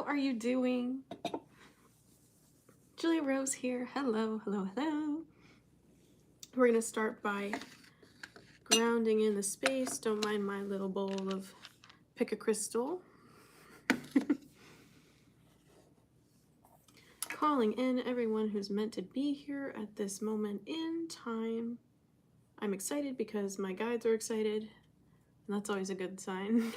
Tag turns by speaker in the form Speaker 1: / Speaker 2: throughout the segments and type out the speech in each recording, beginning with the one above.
Speaker 1: are you doing? Julia Rose here. Hello, hello, hello. We're going to start by grounding in the space. Don't mind my little bowl of pick a crystal. Calling in everyone who's meant to be here at this moment in time. I'm excited because my guides are excited, and that's always a good sign.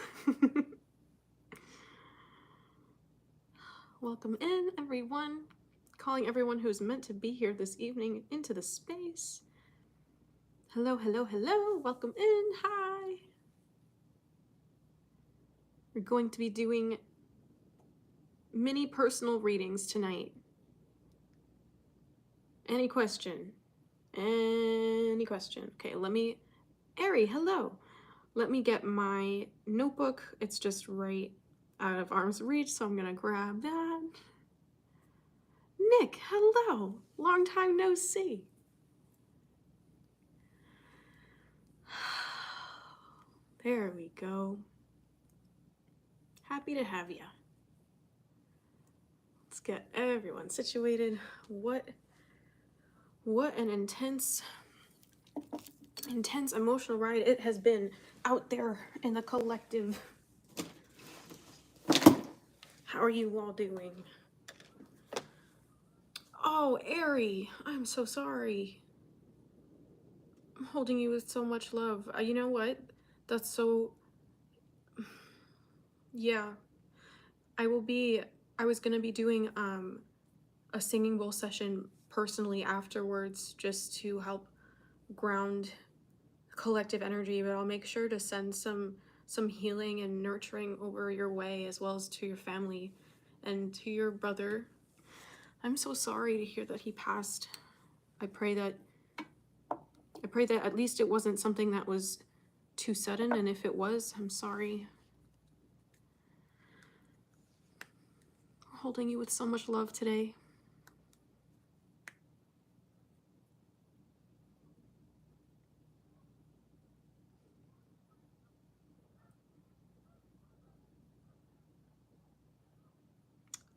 Speaker 1: Welcome in, everyone. Calling everyone who's meant to be here this evening into the space. Hello, hello, hello. Welcome in. Hi. We're going to be doing mini personal readings tonight. Any question? Any question? Okay, Ari, hello. Let me get my notebook. It's just right out of arm's reach, so I'm gonna grab that. Nick, hello. Long time no see. There we go. Happy to have you. Let's get everyone situated. What an intense emotional ride it has been out there in the collective. How are you all doing? Oh, Ari, I'm so sorry. I'm holding you with so much love. You know what? That's so... Yeah. I was gonna be doing a singing bowl session personally afterwards just to help ground collective energy, but I'll make sure to send some healing and nurturing over your way, as well as to your family and to your brother. I'm so sorry to hear that he passed. I pray that at least it wasn't something that was too sudden, and if it was, I'm sorry. I'm holding you with so much love today.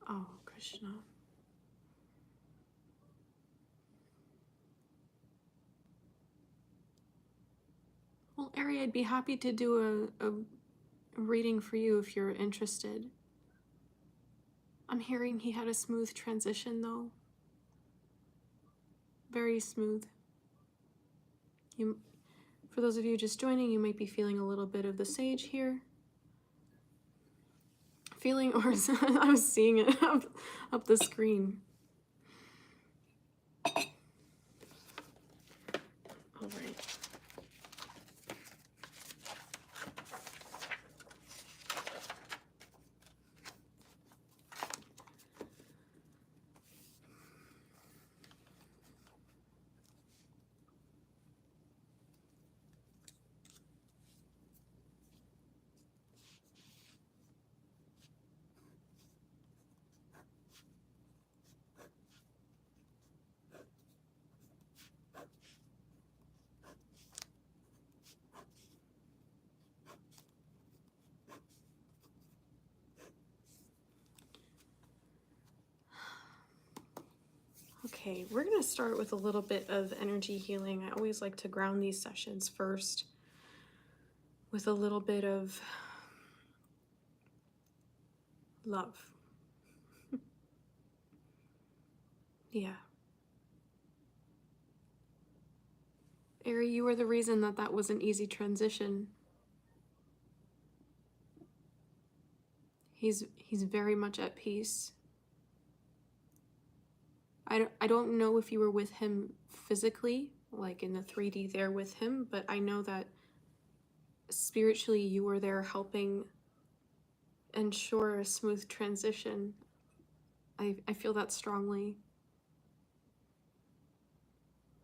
Speaker 1: Oh, Krishna. Well, Ari, I'd be happy to do a reading for you if you're interested. I'm hearing he had a smooth transition, though. Very smooth. For those of you just joining, you might be feeling a little bit of the sage here. Or I was seeing it up the screen. All right. Okay, we're going to start with a little bit of energy healing. I always like to ground these sessions first with a little bit of love. Yeah. Ari, you were the reason that was an easy transition. He's very much at peace. I don't know if you were with him physically, like in the 3D there with him, but I know that spiritually you were there helping ensure a smooth transition. I feel that strongly.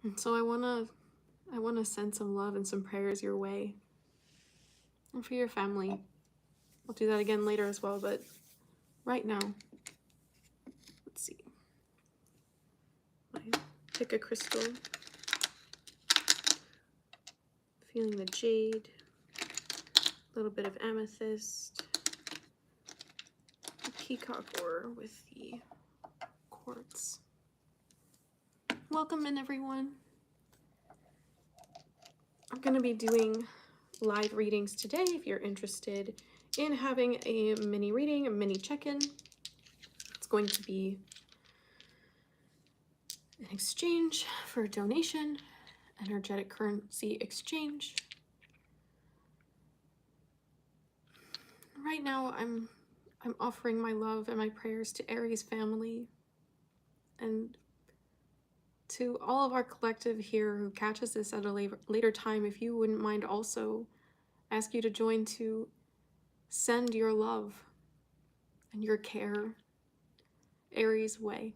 Speaker 1: And so I wanna send some love and some prayers your way. And for your family. I'll do that again later as well, but right now, let's see. Pick a crystal. Feeling the jade, a little bit of amethyst, peacock ore with the quartz. Welcome in, everyone. I'm going to be doing live readings today. If you're interested in having a mini reading, a mini check-in, it's going to be an exchange for a donation, energetic currency exchange. Right now, I'm offering my love and my prayers to Aries family and to all of our collective here who catches this at a later time. If you wouldn't mind, also ask you to join to send your love and your care Aries way.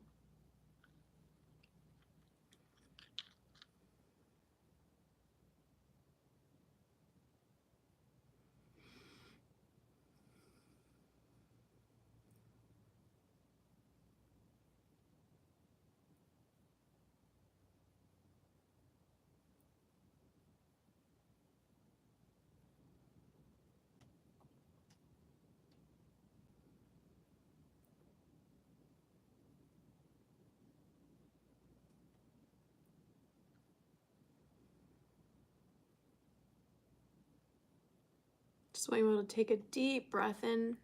Speaker 1: Just want you to take a deep breath in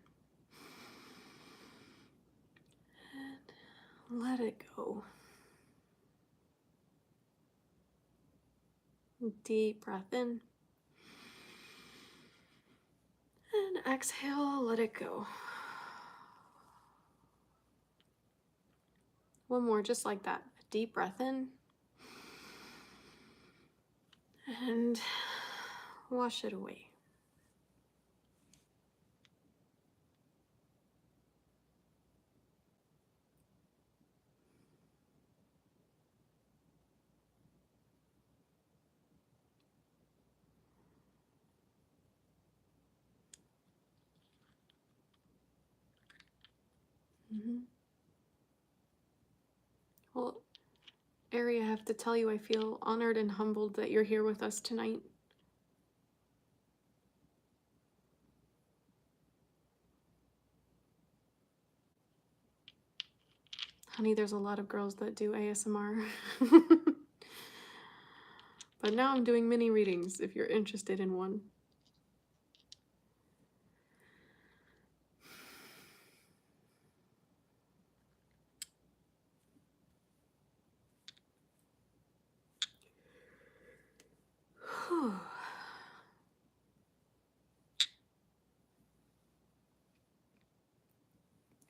Speaker 1: and let it go. Deep breath in and exhale, let it go. One more, just like that. A deep breath in and wash it away. Well, Ari, I have to tell you, I feel honored and humbled that you're here with us tonight. Honey, there's a lot of girls that do ASMR. But now I'm doing mini readings if you're interested in one.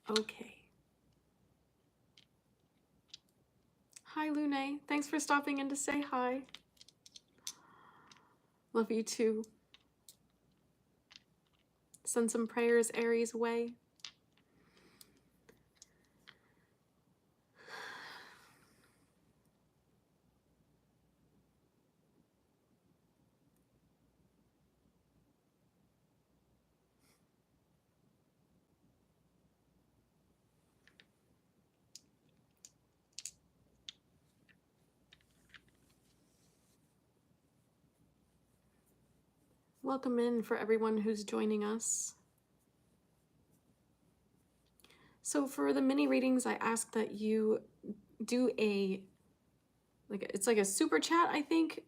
Speaker 1: Okay. Hi, Lune. Thanks for stopping in to say hi. Love you too. Send some prayers Aries way. Welcome in for everyone who's joining us. So for the mini readings, I ask that you do it's like a super chat, I think.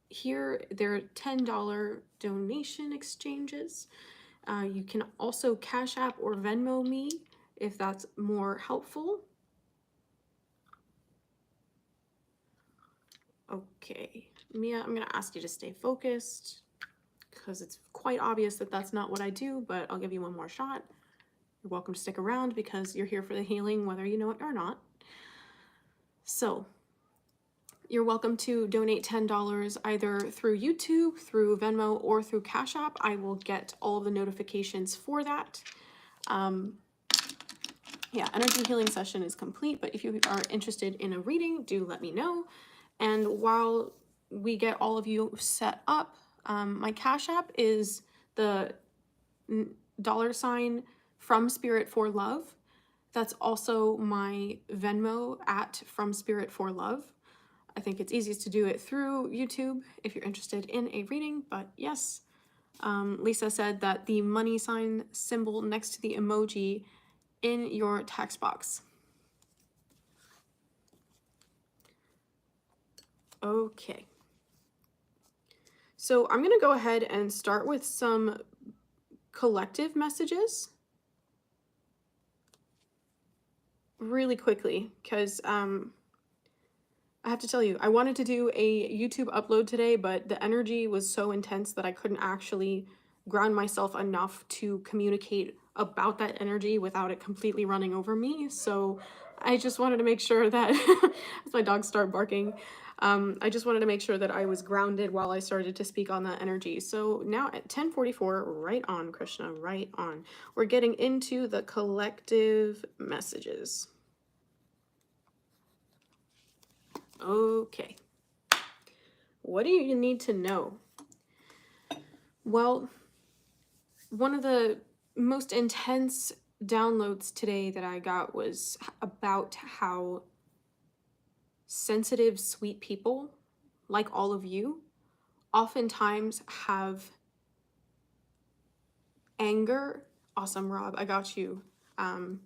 Speaker 1: Here, there are $10 donation exchanges. You can also Cash App or Venmo me if that's more helpful. Okay, Mia, I'm gonna ask you to stay focused because it's quite obvious that that's not what I do, but I'll give you one more shot. You're welcome to stick around because you're here for the healing, whether you know it or not. So, you're welcome to donate $10 either through YouTube, through Venmo, or through Cash App. I will get all of the notifications for that. Yeah, energy healing session is complete, but if you are interested in a reading, do let me know. And while we get all of you set up, my Cash App is the $ fromspiritforlove. That's also my Venmo at fromspiritforlove. I think it's easiest to do it through YouTube if you're interested in a reading, but yes, Lisa said that the money sign symbol next to the emoji in your text box. Okay. So I'm going to go ahead and start with some collective messages really quickly, because I have to tell you, I wanted to do a YouTube upload today, but the energy was so intense that I couldn't actually ground myself enough to communicate about that energy without it completely running over me. So I just wanted to make sure that, as my dogs start barking, I just wanted to make sure that I was grounded while I started to speak on that energy. So now at 10:44, right on, Krishna, right on. We're getting into the collective messages. Okay. What do you need to know? Well, one of the most intense downloads today that I got was about how sensitive, sweet people, like all of you, oftentimes have anger. Awesome, Rob, I got you. Do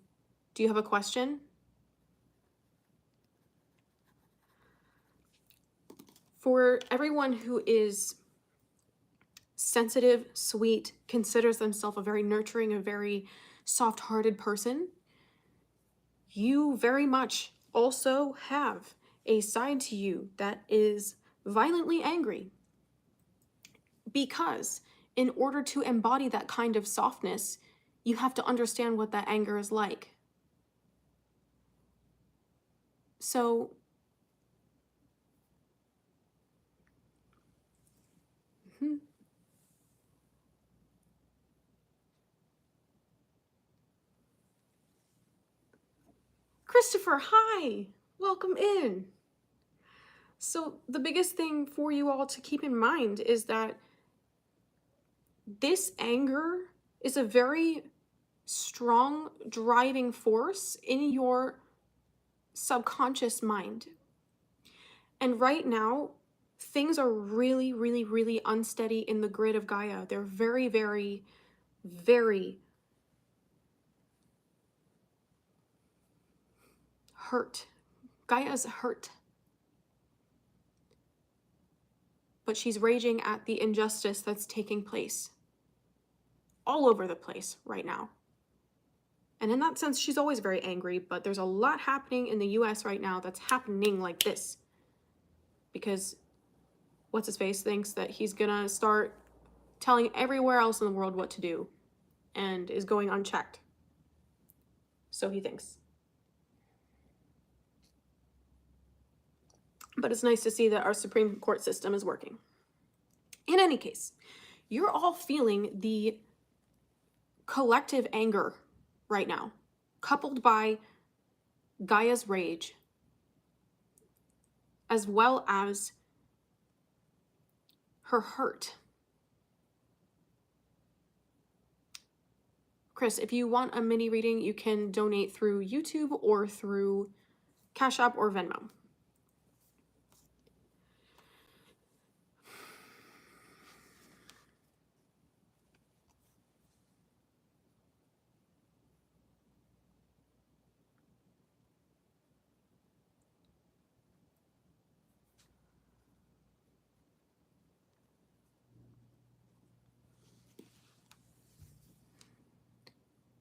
Speaker 1: you have a question? For everyone who is sensitive, sweet, considers themselves a very nurturing, a very soft-hearted person, you very much also have a side to you that is violently angry. Because in order to embody that kind of softness, you have to understand what that anger is like. So, Christopher, hi, welcome in. So the biggest thing for you all to keep in mind is that this anger is a very strong driving force in your subconscious mind. And right now, things are really, really, really unsteady in the grid of Gaia. They're very, very, very hurt. Gaia's hurt. But she's raging at the injustice that's taking place all over the place right now. And in that sense, she's always very angry, but there's a lot happening in the US right now that's happening like this. Because what's-his-face thinks that he's gonna start telling everywhere else in the world what to do and is going unchecked. So he thinks. But it's nice to see that our Supreme Court system is working. In any case, you're all feeling the collective anger right now, coupled by Gaia's rage, as well as her hurt. Chris, if you want a mini reading, you can donate through YouTube or through Cashapp or Venmo.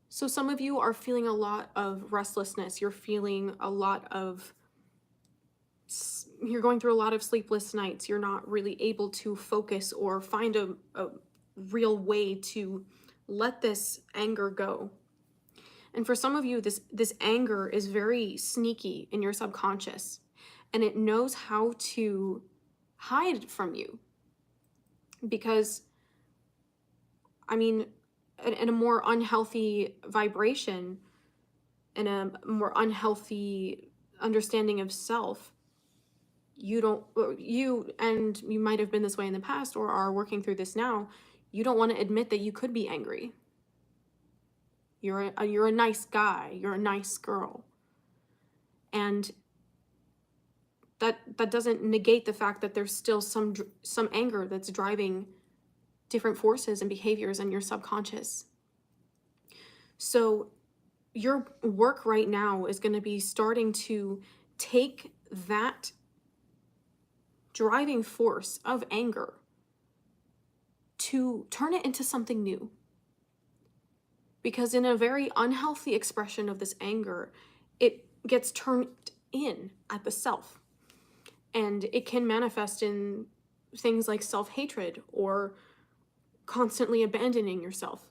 Speaker 1: So some of you are feeling a lot of restlessness. You're feeling a lot of, you're going through a lot of sleepless nights. You're not really able to focus or find a real way to let this anger go. And for some of you, this anger is very sneaky in your subconscious, and it knows how to hide from you. Because, I mean, in a more unhealthy vibration, in a more unhealthy understanding of self, you might have been this way in the past or are working through this now, you don't want to admit that you could be angry. You're a nice guy, you're a nice girl. And that doesn't negate the fact that there's still some anger that's driving different forces and behaviors in your subconscious. So your work right now is going to be starting to take that driving force of anger to turn it into something new. Because in a very unhealthy expression of this anger, it gets turned in at the self. And it can manifest in things like self-hatred or constantly abandoning yourself.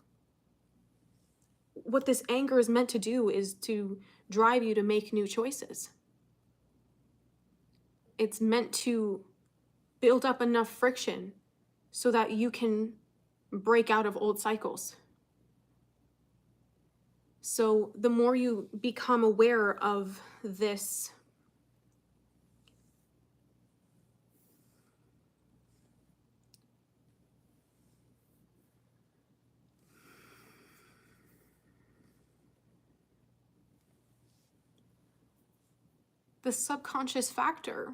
Speaker 1: What this anger is meant to do is to drive you to make new choices. It's meant to build up enough friction so that you can break out of old cycles. So the more you become aware of this the subconscious factor,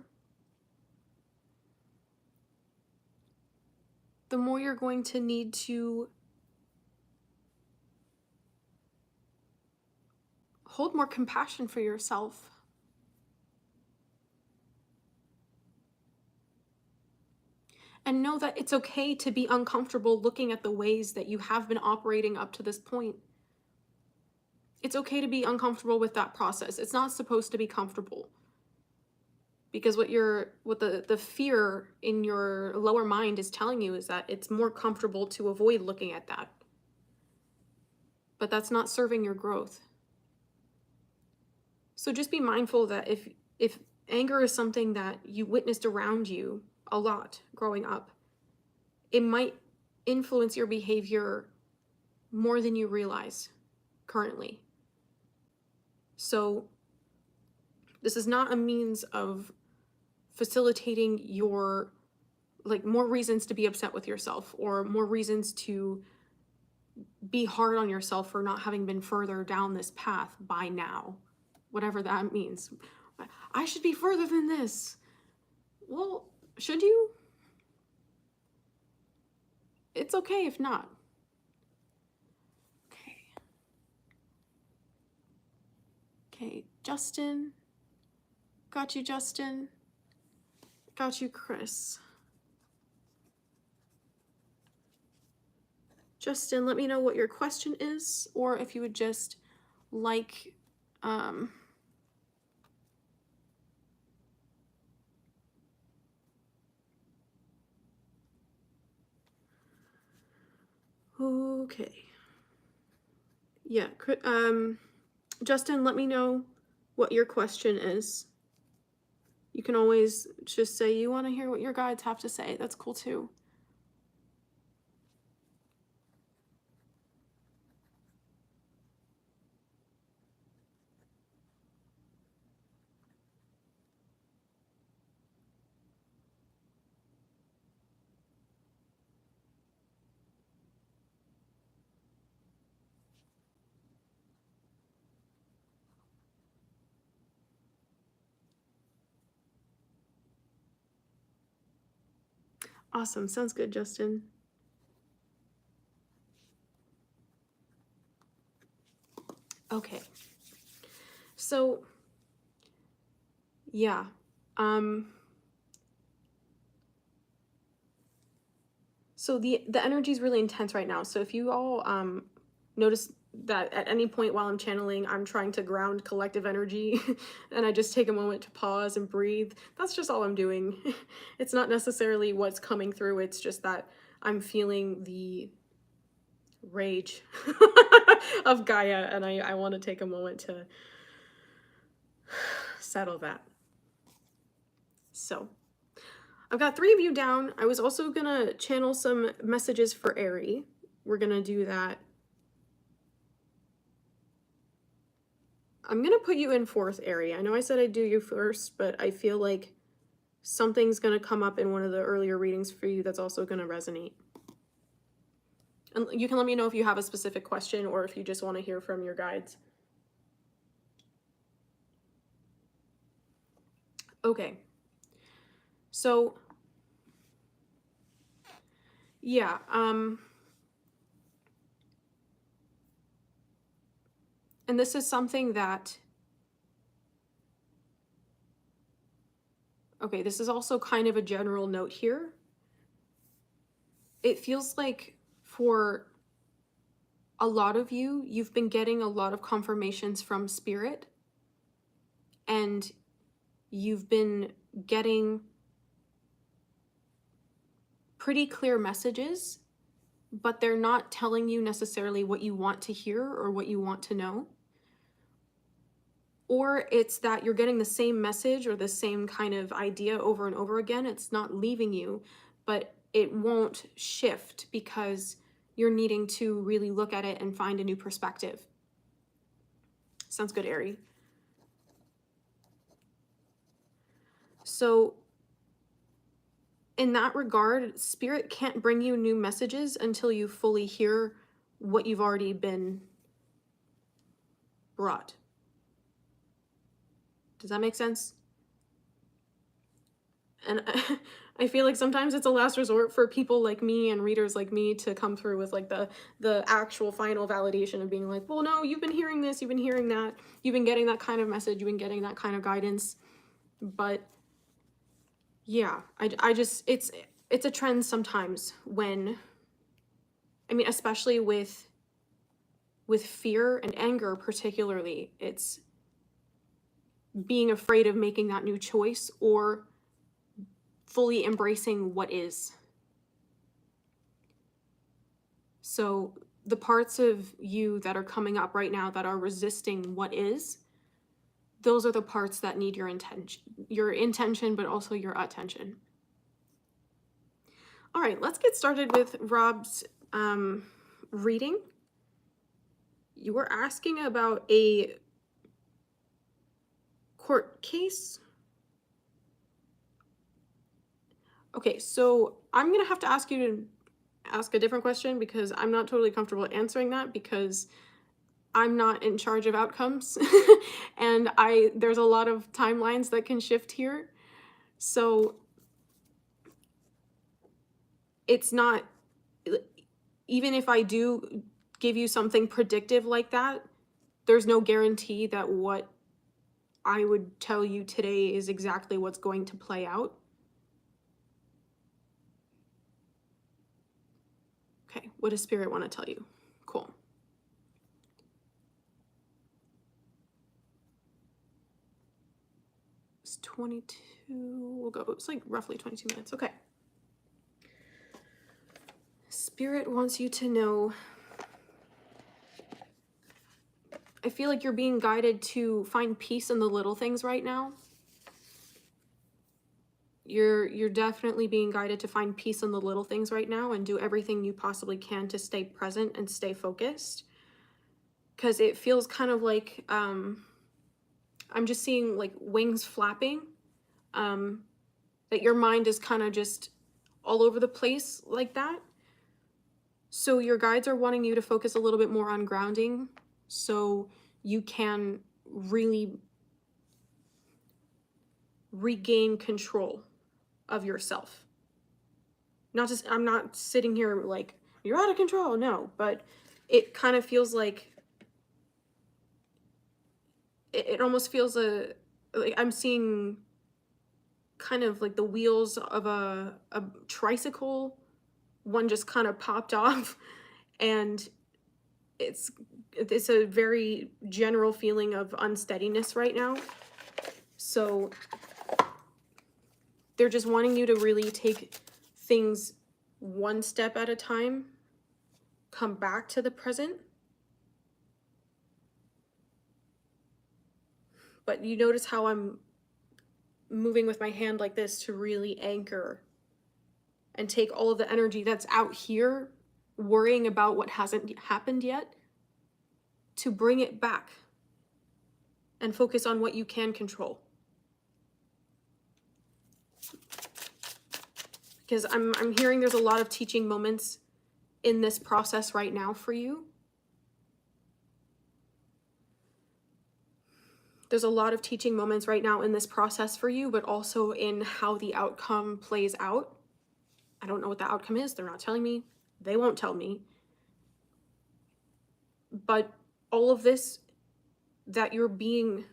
Speaker 1: the more you're going to need to hold more compassion for yourself. And know that it's okay to be uncomfortable looking at the ways that you have been operating up to this point. It's okay to be uncomfortable with that process. It's not supposed to be comfortable. Because what the fear in your lower mind is telling you is that it's more comfortable to avoid looking at that. But that's not serving your growth. So just be mindful that if anger is something that you witnessed around you a lot growing up, it might influence your behavior more than you realize currently. So this is not a means of facilitating your, like, more reasons to be upset with yourself or more reasons to be hard on yourself for not having been further down this path by now, whatever that means. I should be further than this. Well, should you? It's okay if not. Okay, Justin. Got you, Justin. Got you, Chris. Justin, let me know what your question is, or if you would just like, okay. Yeah, Justin, let me know what your question is. You can always just say you want to hear what your guides have to say. That's cool too. Awesome. Sounds good, Justin. Okay. So, yeah. So the energy is really intense right now. So if you all notice that at any point while I'm channeling, I'm trying to ground collective energy and I just take a moment to pause and breathe, that's just all I'm doing. It's not necessarily what's coming through. It's just that I'm feeling the rage of Gaia, and I want to take a moment to settle that. So I've got 3 of you down. I was also gonna channel some messages for Ari. We're gonna do that. I'm gonna put you in 4th, Ari. I know I said I'd do you first, but I feel like something's gonna come up in one of the earlier readings for you that's also gonna resonate. And you can let me know if you have a specific question or if you just want to hear from your guides. Okay. So Yeah, and this is something that, okay, this is also kind of a general note here. It feels like for a lot of you, you've been getting a lot of confirmations from spirit, and you've been getting pretty clear messages, but they're not telling you necessarily what you want to hear or what you want to know. Or it's that you're getting the same message or the same kind of idea over and over again. It's not leaving you, but it won't shift because you're needing to really look at it and find a new perspective. Sounds good, Ari. So in that regard, spirit can't bring you new messages until you fully hear what you've already been brought. Does that make sense? And I feel like sometimes it's a last resort for people like me and readers like me to come through with like the actual final validation of being like, well, no, you've been hearing this, you've been hearing that, you've been getting that kind of message, you've been getting that kind of guidance. But yeah, I just, it's a trend sometimes when, I mean, especially with fear and anger particularly, it's being afraid of making that new choice or fully embracing what is. So the parts of you that are coming up right now that are resisting what is, those are the parts that need your intention, but also your attention. All right, let's get started with Rob's reading. You were asking about a court case. Okay, so I'm gonna have to ask you to ask a different question because I'm not totally comfortable answering that because I'm not in charge of outcomes and there's a lot of timelines that can shift here. So it's not, even if I do give you something predictive like that, there's no guarantee that what I would tell you today is exactly what's going to play out. Okay, what does Spirit want to tell you? Cool. It's 22, we'll go, it's like roughly 22 minutes. Okay. Spirit wants you to know, I feel like you're being guided to find peace in the little things right now. You're definitely being guided to find peace in the little things right now and do everything you possibly can to stay present and stay focused. Because it feels kind of like, I'm just seeing like wings flapping, that your mind is kind of just all over the place like that. So your guides are wanting you to focus a little bit more on grounding so you can really regain control of yourself. Not just, I'm not sitting here like, you're out of control, no, but it kind of feels like, it almost feels like I'm seeing kind of like the wheels of a tricycle, one just kind of popped off, and it's a very general feeling of unsteadiness right now. So they're just wanting you to really take things one step at a time, come back to the present. But you notice how I'm moving with my hand like this to really anchor and take all of the energy that's out here worrying about what hasn't happened yet to bring it back and focus on what you can control. Because I'm hearing there's a lot of teaching moments in this process right now for you. There's a lot of teaching moments right now in this process for you, but also in how the outcome plays out. I don't know what the outcome is. They're not telling me. They won't tell me. But all of this that you're being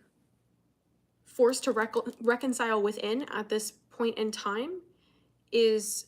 Speaker 1: forced to reconcile within at this point in time is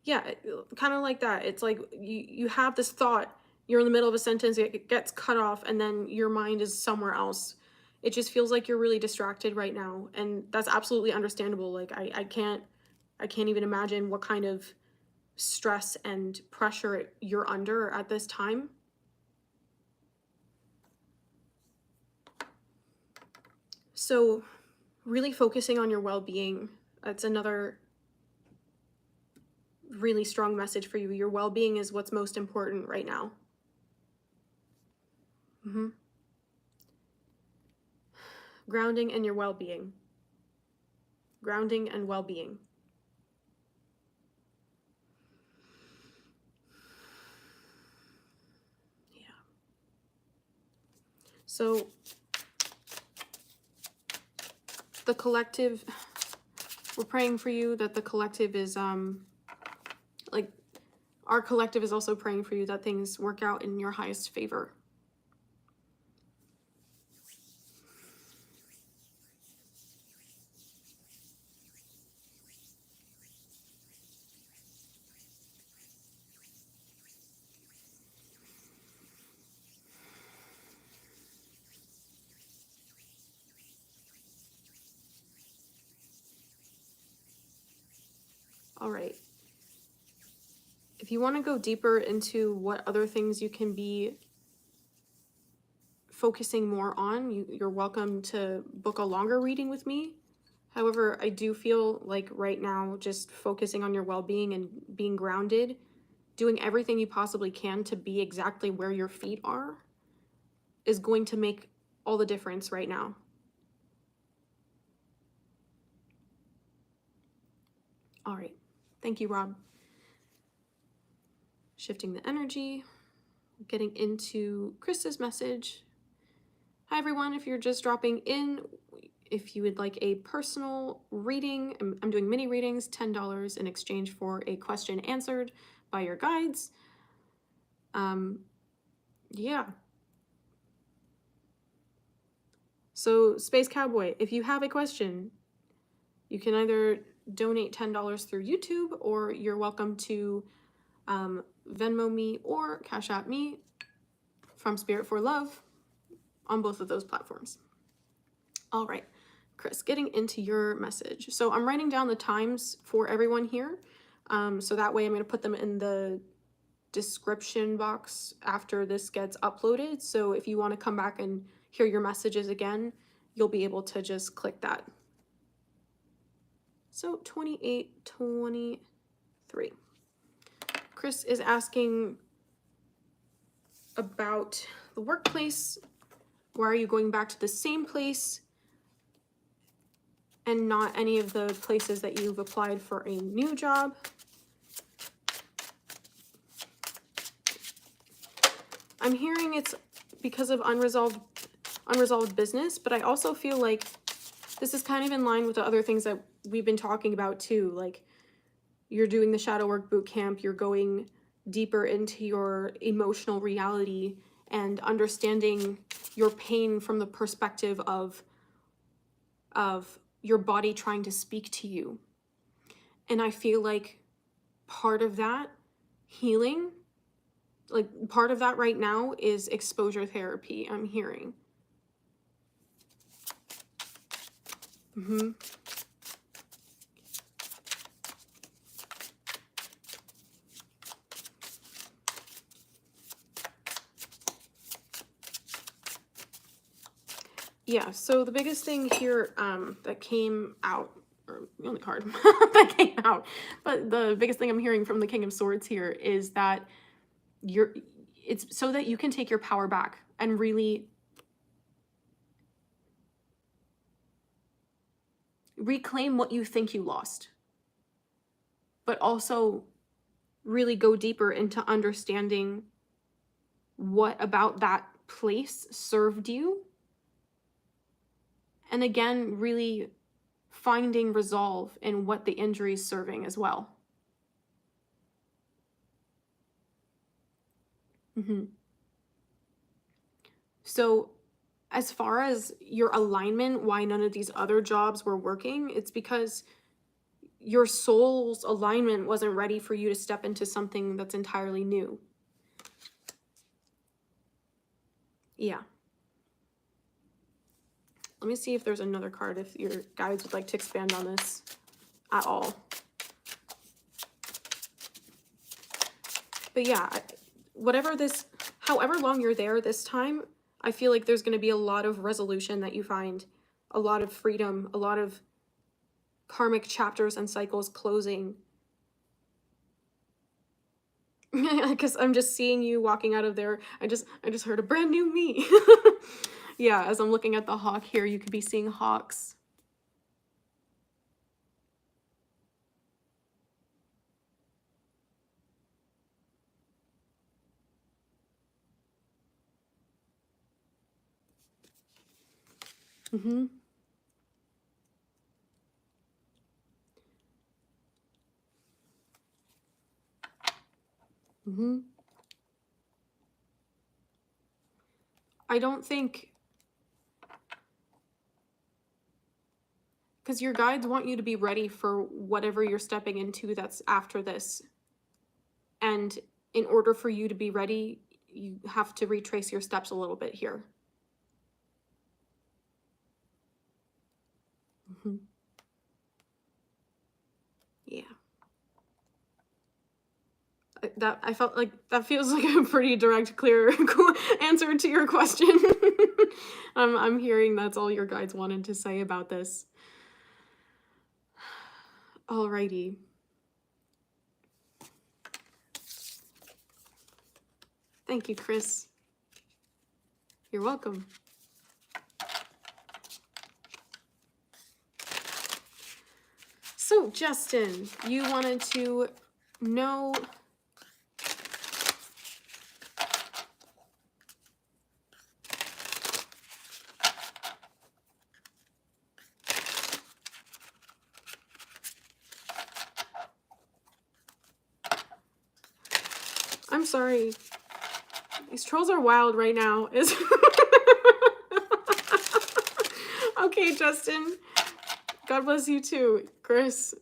Speaker 1: yeah, kind of like that. It's like you have this thought, you're in the middle of a sentence, it gets cut off, and then your mind is somewhere else. It just feels like you're really distracted right now, and that's absolutely understandable. Like I can't even imagine what kind of stress and pressure you're under at this time. So really focusing on your well-being, that's another really strong message for you. Your well-being is what's most important right now. Grounding and your well-being. Grounding and well-being. Yeah. So the collective, we're praying for you that the collective is like our collective is also praying for you that things work out in your highest favor. All right. If you want to go deeper into what other things you can be focusing more on, you're welcome to book a longer reading with me. However, I do feel like right now, just focusing on your well-being and being grounded, doing everything you possibly can to be exactly where your feet are, is going to make all the difference right now. All right. Thank you, Rob. Shifting the energy, getting into Krista's message. Hi, everyone. If you're just dropping in, if you would like a personal reading, I'm doing mini readings, $10 in exchange for a question answered by your guides. Yeah. So, Space Cowboy, if you have a question, you can either donate $10 through YouTube, or you're welcome to Venmo me or Cashapp me from Spirit for Love on both of those platforms. All right, Chris, getting into your message. So I'm writing down the times for everyone here. So that way I'm going to put them in the description box after this gets uploaded. So if you want to come back and hear your messages again, you'll be able to just click that. So 2823. Chris is asking about the workplace. Why are you going back to the same place and not any of the places that you've applied for a new job? I'm hearing it's because of unresolved business, but I also feel like this is kind of in line with the other things that we've been talking about too. Like, you're doing the shadow work boot camp, you're going deeper into your emotional reality and understanding your pain from the perspective of your body trying to speak to you. And I feel like part of that healing, like part of that right now, is exposure therapy, I'm hearing. Yeah, so the biggest thing here that came out, or the only card that came out, but the biggest thing I'm hearing from the King of Swords here is that it's so that you can take your power back and really reclaim what you think you lost, but also really go deeper into understanding what about that place served you. And again, really finding resolve in what the injury is serving as well. So as far as your alignment, why none of these other jobs were working, it's because your soul's alignment wasn't ready for you to step into something that's entirely new. Yeah. Let me see if there's another card, if your guides would like to expand on this at all. But yeah, however long you're there this time, I feel like there's going to be a lot of resolution that you find, a lot of freedom, a lot of karmic chapters and cycles closing. Because I'm just seeing you walking out of there. I just heard a brand new me. Yeah, as I'm looking at the hawk here, you could be seeing hawks. Mm-hmm. Mm-hmm. I don't think, because your guides want you to be ready for whatever you're stepping into that's after this. And in order for you to be ready, you have to retrace your steps a little bit here. Mm-hmm. Yeah. That I felt like that feels like a pretty direct, clear answer to your question. I'm hearing that's all your guides wanted to say about this. Alrighty. Thank you, Chris. You're welcome. So, Justin, you wanted to know I'm sorry. These trolls are wild right now. Okay, Justin. God bless you too, Chris.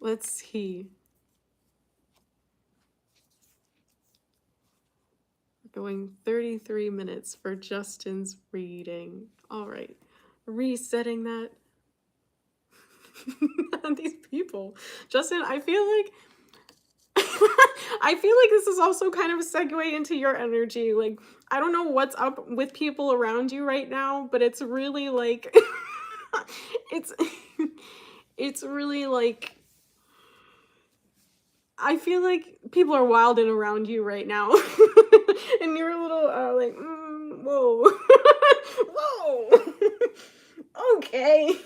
Speaker 1: Let's see. We're going 33 minutes for Justin's reading. All right. Resetting that. These people. Justin, I feel like this is also kind of a segue into your energy. Like, I don't know what's up with people around you right now, but it's really like it's really like I feel like people are wilding around you right now. And you're a little like whoa. Whoa. Okay.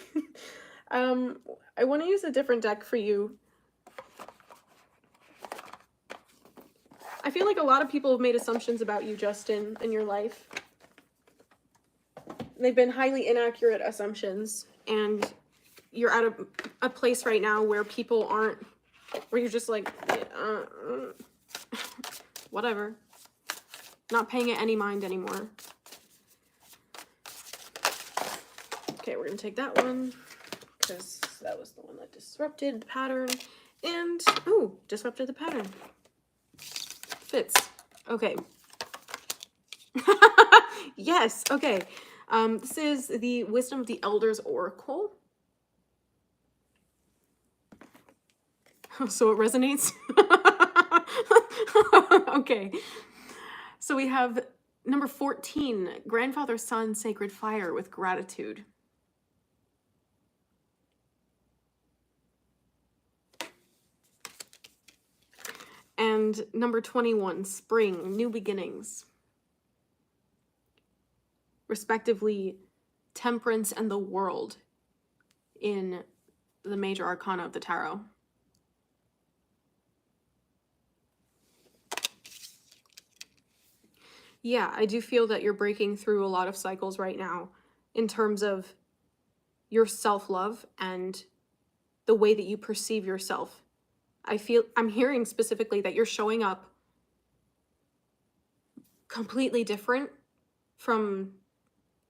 Speaker 1: I want to use a different deck for you. I feel like a lot of people have made assumptions about you, Justin, in your life. They've been highly inaccurate assumptions, and you're at a place right now where people aren't, where you're just like, whatever. Not paying it any mind anymore. Okay, we're gonna take that one, because that was the one that disrupted the pattern, and, ooh, disrupted the pattern. Fits. Okay. Yes, okay. This is the Wisdom of the Elders Oracle. So it resonates? Okay. So we have number 14, Grandfather Son Sacred Fire with Gratitude. And number 21, Spring, New Beginnings. Respectively, Temperance and the World in the major arcana of the tarot. Yeah, I do feel that you're breaking through a lot of cycles right now in terms of your self-love and the way that you perceive yourself. I'm hearing specifically that you're showing up completely different from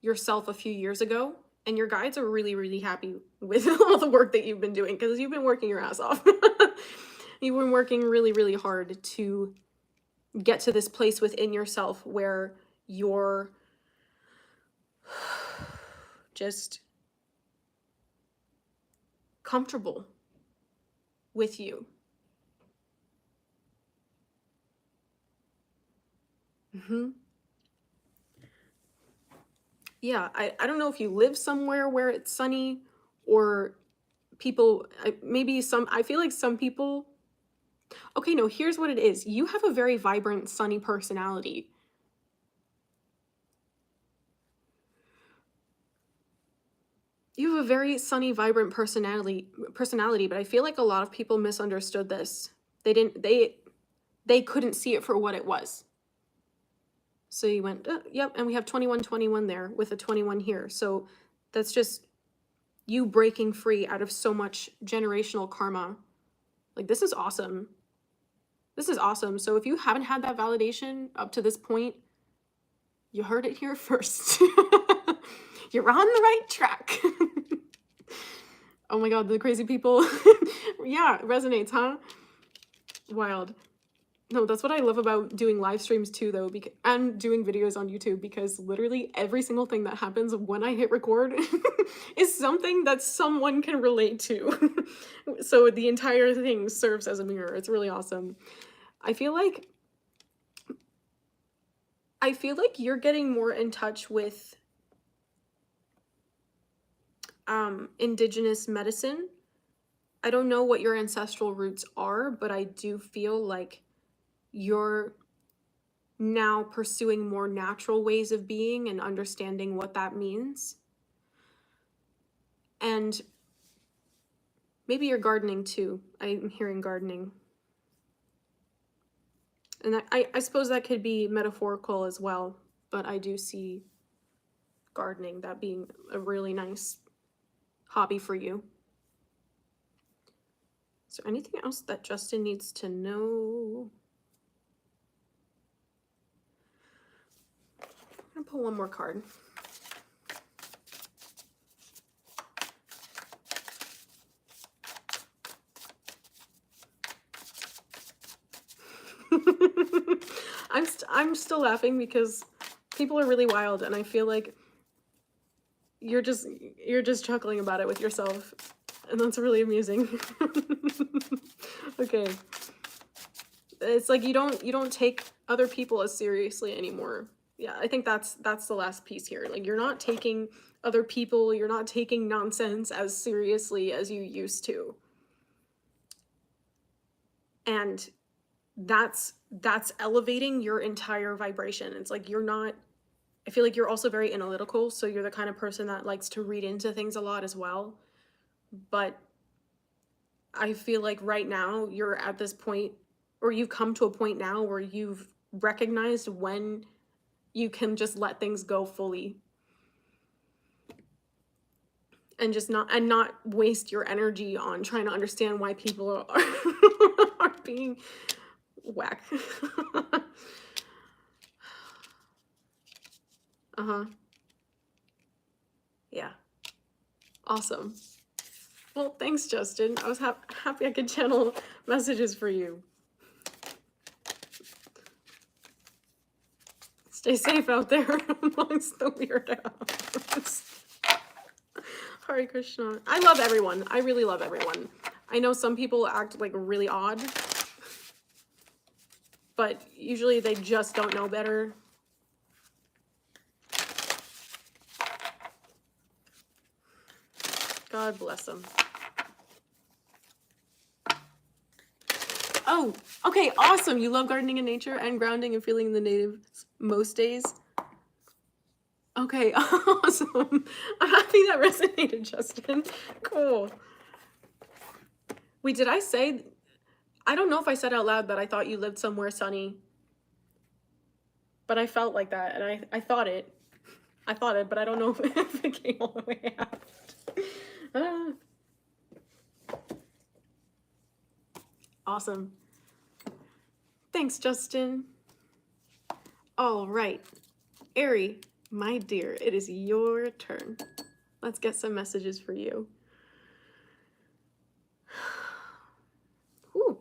Speaker 1: yourself a few years ago, and your guides are really, really happy with all the work that you've been doing, because you've been working your ass off. You've been working really, really hard to get to this place within yourself where you're just comfortable with you. Yeah, I don't know if you live somewhere where it's sunny, or people, maybe some, I feel like some people, okay, no, here's what it is. You have a very vibrant, sunny personality. You have a very sunny, vibrant personality, but I feel like a lot of people misunderstood this. They couldn't see it for what it was. So you went, yep, and we have 2121 there with a 21 here. So that's just you breaking free out of so much generational karma. Like, this is awesome. This is awesome. So if you haven't had that validation up to this point, you heard it here first. You're on the right track. Oh my God, the crazy people. Yeah, it resonates, huh? Wild. No, that's what I love about doing live streams too, though, and doing videos on YouTube, because literally every single thing that happens when I hit record is something that someone can relate to. So the entire thing serves as a mirror. It's really awesome. I feel like you're getting more in touch with indigenous medicine. I don't know what your ancestral roots are, but I do feel like you're now pursuing more natural ways of being and understanding what that means. And maybe you're gardening too. I'm hearing gardening. And I suppose that could be metaphorical as well, but I do see gardening, that being a really nice hobby for you. Is there anything else that Justin needs to know? I'm gonna pull one more card. I'm still laughing because people are really wild, and I feel like you're just chuckling about it with yourself, and that's really amusing. Okay. It's like you don't take other people as seriously anymore. Yeah, I think that's the last piece here. Like, you're not taking other people, you're not taking nonsense as seriously as you used to. And that's elevating your entire vibration. It's like you're not, I feel like you're also very analytical, so you're the kind of person that likes to read into things a lot as well. But I feel like right now you're at this point, or you've come to a point now where you've recognized when you can just let things go fully. And just not waste your energy on trying to understand why people are being whack. Uh-huh. Yeah. Awesome. Well, thanks, Justin. I was happy I could channel messages for you. Stay safe out there amongst the weirdos. Hare Krishna. I love everyone. I really love everyone. I know some people act like really odd, but usually they just don't know better. God bless them. Oh, okay, awesome. You love gardening in nature and grounding and feeling the natives most days. Okay, awesome. I'm happy that resonated, Justin. Cool. Wait, did I say, I don't know if I said out loud that I thought you lived somewhere sunny. but I felt like that, and I thought it, but I don't know if it came all the way out. Awesome. Thanks, Justin. All right, Ari, my dear, it is your turn. Let's get some messages for you. Whew.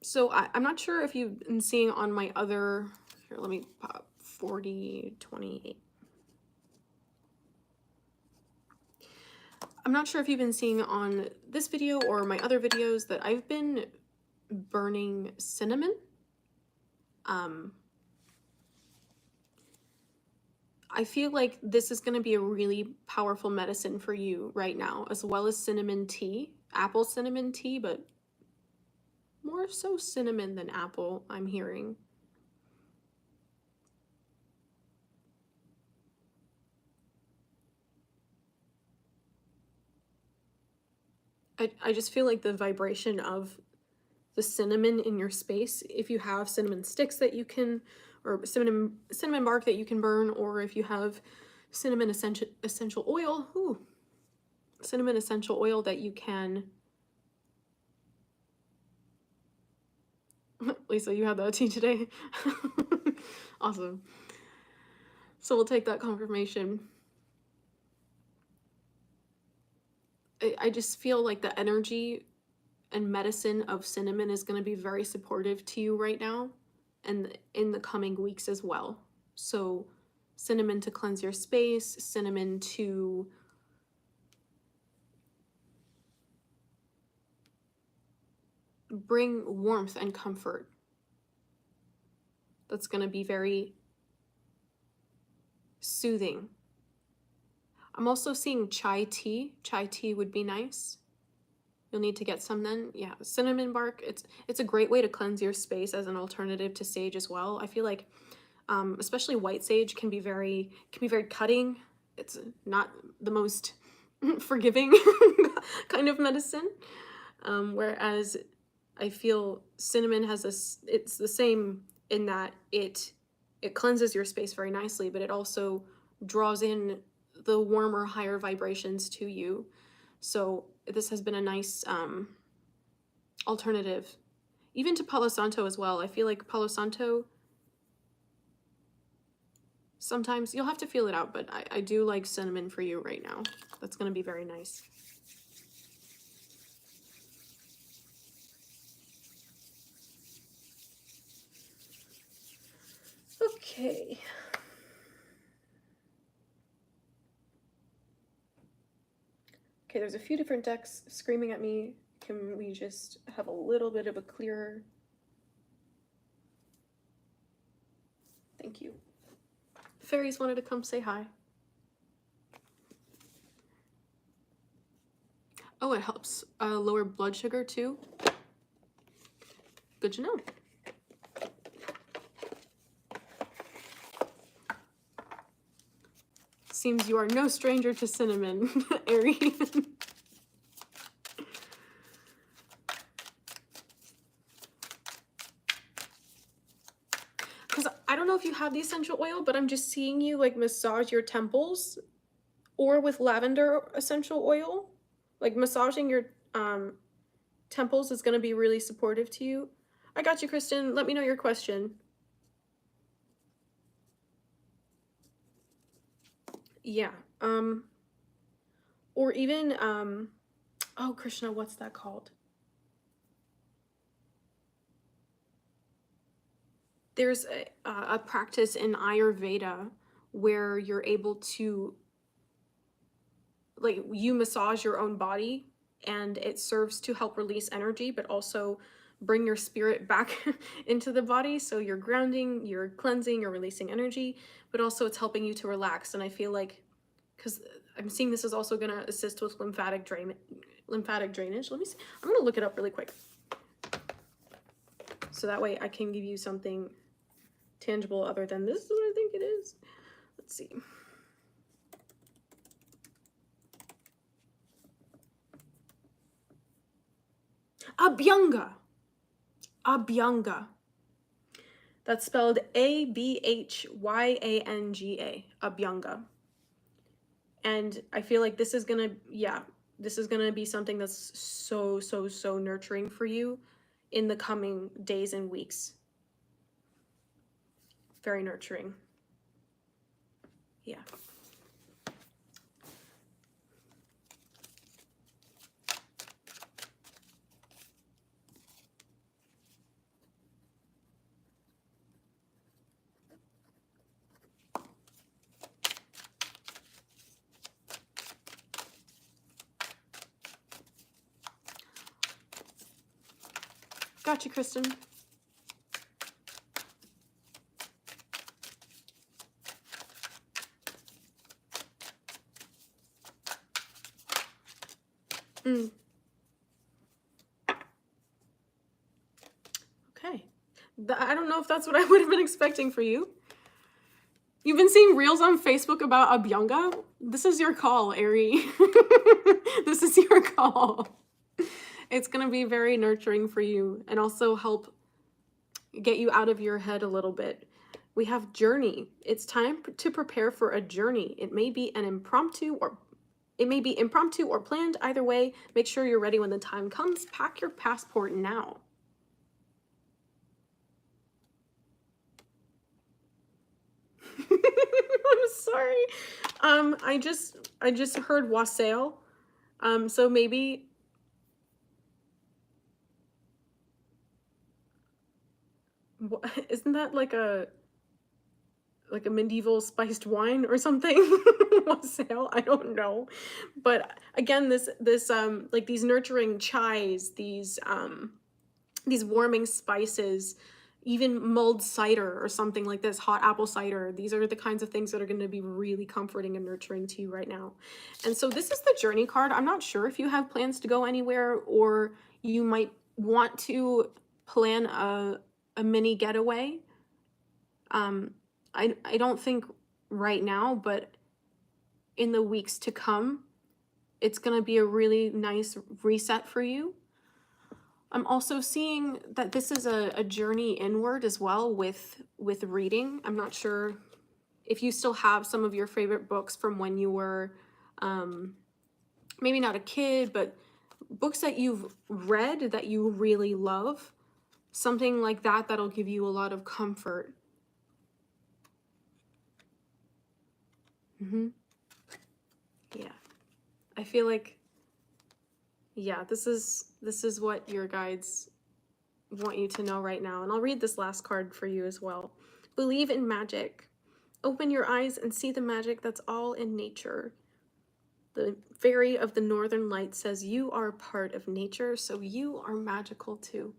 Speaker 1: So I'm not sure if you've been seeing on my other, here, let me pop 4028. I'm not sure if you've been seeing on this video or my other videos that I've been burning cinnamon. I feel like this is going to be a really powerful medicine for you right now, as well as cinnamon tea, apple cinnamon tea, but more so cinnamon than apple, I'm hearing. I just feel like the vibration of the cinnamon in your space, if you have cinnamon sticks that you can, or cinnamon bark that you can burn, or if you have cinnamon essential oil, cinnamon essential oil that you can. Lisa, you had that tea today? Awesome. So we'll take that confirmation. I just feel like the energy and medicine of cinnamon is going to be very supportive to you right now and in the coming weeks as well. So cinnamon to cleanse your space, cinnamon to bring warmth and comfort. That's going to be very soothing. I'm also seeing chai tea. Chai tea would be nice. You'll need to get some then. Yeah, cinnamon bark, it's a great way to cleanse your space as an alternative to sage as well. I feel like especially white sage can be very cutting. It's not the most forgiving kind of medicine. Whereas I feel cinnamon has this, it's the same in that it cleanses your space very nicely, but it also draws in the warmer, higher vibrations to you. So this has been a nice alternative, even to Palo Santo as well. I feel like Palo Santo, sometimes you'll have to feel it out, but I do like cinnamon for you right now. That's going to be very nice. Okay. Okay, there's a few different decks screaming at me. Can we just have a little bit of a clearer? Thank you. Fairies wanted to come say hi. Oh, it helps lower blood sugar too. Good to know. Seems you are no stranger to cinnamon, Ari. Because I don't know if you have the essential oil, but I'm just seeing you like massage your temples, or with lavender essential oil. Like massaging your temples is going to be really supportive to you. I got you, Kristen. Let me know your question. Yeah. Or even, oh, Krishna, what's that called? There's a practice in Ayurveda where you're able to, like, you massage your own body, and it serves to help release energy, but also bring your spirit back into the body. So you're grounding, you're cleansing, you're releasing energy, but also it's helping you to relax. And I feel like, because I'm seeing this is also going to assist with lymphatic drainage. Let me see. I'm going to look it up really quick, so that way I can give you something tangible other than this is what I think it is. Let's see. Abhyanga. Abhyanga. That's spelled Abhyanga, Abhyanga. And I feel like this is gonna, this is gonna be something that's so, so, so nurturing for you in the coming days and weeks. Very nurturing. Yeah. Gotcha, Kristen. Okay. I don't know if that's what I would have been expecting for you. You've been seeing reels on Facebook about Abhyanga? This is your call, Ari. This is your call. It's going to be very nurturing for you and also help get you out of your head a little bit. We have journey. It's time to prepare for a journey. It may be impromptu or planned. Either way, make sure you're ready when the time comes. Pack your passport now. I'm sorry. I just heard wassail. So maybe isn't that like a medieval spiced wine or something? Wassail? I don't know. But again, this like these nurturing chais, these warming spices, even mulled cider or something like this, hot apple cider. These are the kinds of things that are going to be really comforting and nurturing to you right now. And so this is the journey card. I'm not sure if you have plans to go anywhere, or you might want to plan a mini getaway. I don't think right now, but in the weeks to come, it's going to be a really nice reset for you. I'm also seeing that this is a journey inward as well with reading. I'm not sure if you still have some of your favorite books from when you were maybe not a kid, but books that you've read that you really love. Something like that that'll give you a lot of comfort. Yeah. I feel like, yeah, this is what your guides want you to know right now. And I'll read this last card for you as well. Believe in magic. Open your eyes and see the magic that's all in nature. The fairy of the northern light says you are part of nature, so you are magical too.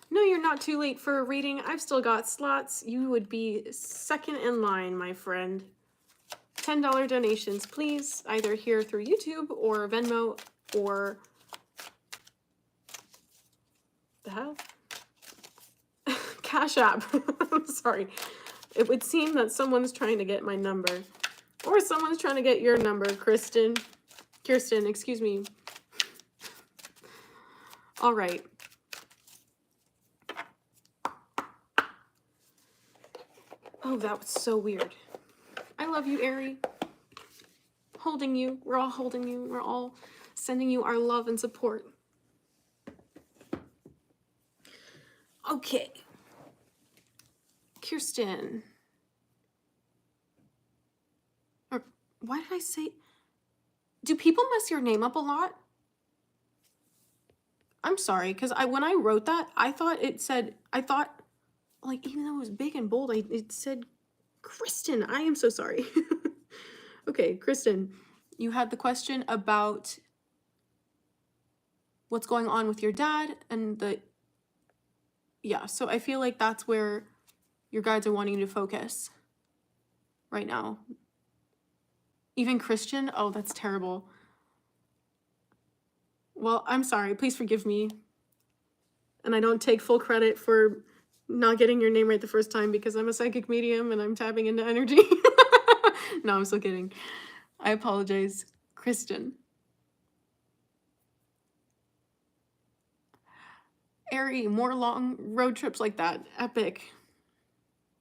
Speaker 1: No, you're not too late for a reading. I've still got slots. You would be second in line, my friend. $10 donations, please, either here through YouTube or Venmo or the hell? Cashapp. I'm sorry. It would seem that someone's trying to get my number. Or someone's trying to get your number, Kristen. Kirsten, excuse me. All right. Oh, that was so weird. I love you, Ari. Holding you. We're all holding you. We're all sending you our love and support. Okay. Kirsten. Or why did I say... Do people mess your name up a lot? I'm sorry, because when I wrote that, I thought, like, even though it was big and bold, it said Kristen. I am so sorry. Okay, Kristen, you had the question about what's going on with your dad and yeah, so I feel like that's where your guides are wanting you to focus right now. Even Christian? Oh, that's terrible. Well, I'm sorry. Please forgive me. And I don't take full credit for not getting your name right the first time because I'm a psychic medium and I'm tapping into energy. No, I'm still kidding. I apologize. Kristen. Ari, more long road trips like that. Epic.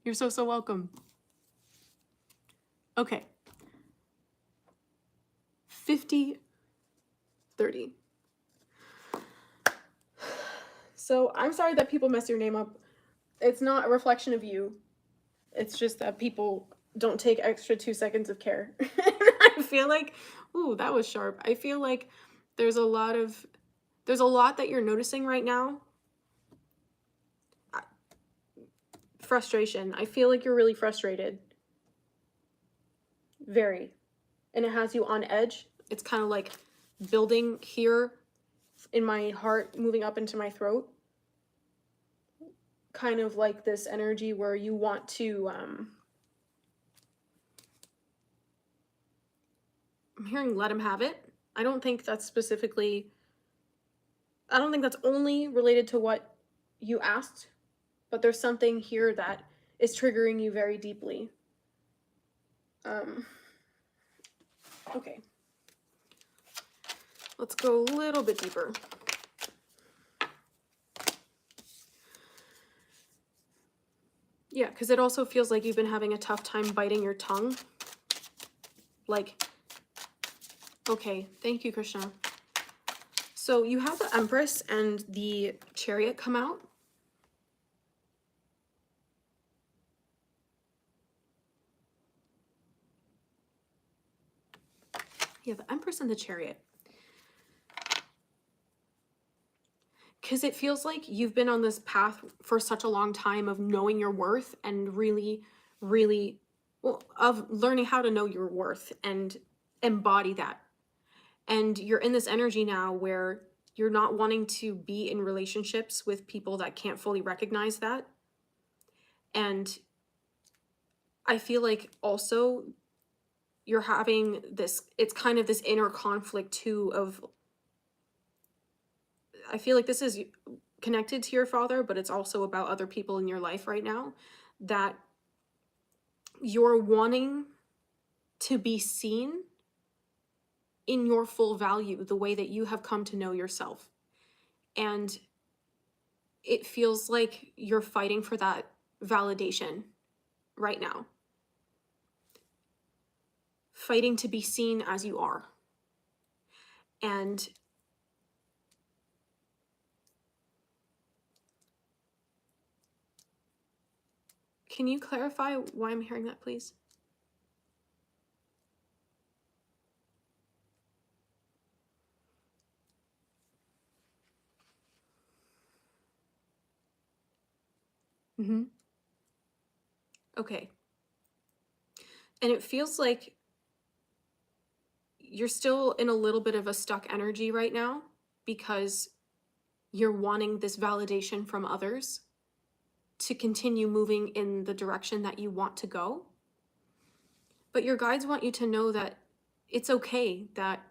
Speaker 1: You're so welcome. Okay. 50, 30. So I'm sorry that people mess your name up. It's not a reflection of you. It's just that people don't take extra 2 seconds of care. I feel like, ooh, that was sharp. I feel like there's a lot that you're noticing right now. Frustration. I feel like you're really frustrated. Very. And it has you on edge. It's kind of like building here in my heart, moving up into my throat. Kind of like this energy where you want to, I'm hearing let him have it. I don't think that's only related to what you asked, but there's something here that is triggering you very deeply. Okay. Let's go a little bit deeper. Yeah, because it also feels like you've been having a tough time biting your tongue. Like, okay, thank you, Krishna. So you have the Empress and the Chariot come out. Yeah, the Empress and the Chariot. Because it feels like you've been on this path for such a long time of knowing your worth and really, well, of learning how to know your worth and embody that. And you're in this energy now where you're not wanting to be in relationships with people that can't fully recognize that. And I feel like also you're having this, it's kind of this inner conflict too of, I feel like this is connected to your father, but it's also about other people in your life right now, that you're wanting to be seen in your full value, the way that you have come to know yourself. And it feels like you're fighting for that validation right now. Fighting to be seen as you are. And can you clarify why I'm hearing that, please? Mm-hmm. Okay. And it feels like you're still in a little bit of a stuck energy right now because you're wanting this validation from others to continue moving in the direction that you want to go. But your guides want you to know that it's okay, that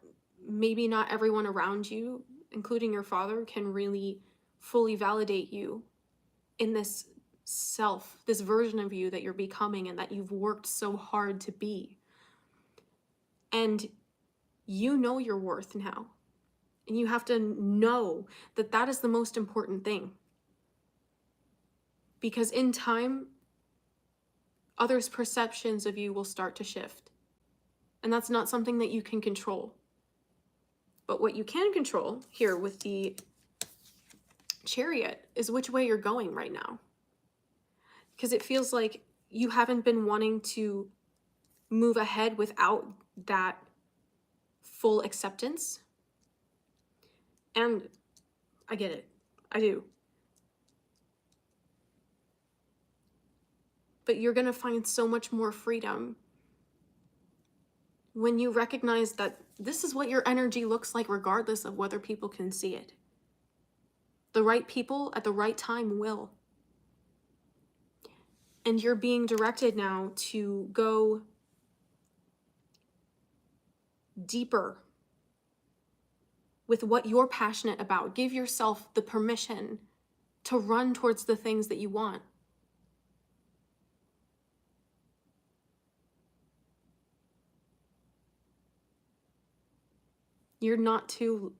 Speaker 1: maybe not everyone around you, including your father, can really fully validate you in this self, this version of you that you're becoming and that you've worked so hard to be. And you know your worth now. And you have to know that that is the most important thing. Because in time, others' perceptions of you will start to shift. And that's not something that you can control. But what you can control here with the Chariot is which way you're going right now. Because it feels like you haven't been wanting to move ahead without that full acceptance. And I get it. I do. But you're going to find so much more freedom when you recognize that this is what your energy looks like regardless of whether people can see it. The right people at the right time will. And you're being directed now to go deeper with what you're passionate about. Give yourself the permission to run towards the things that you want. You're not too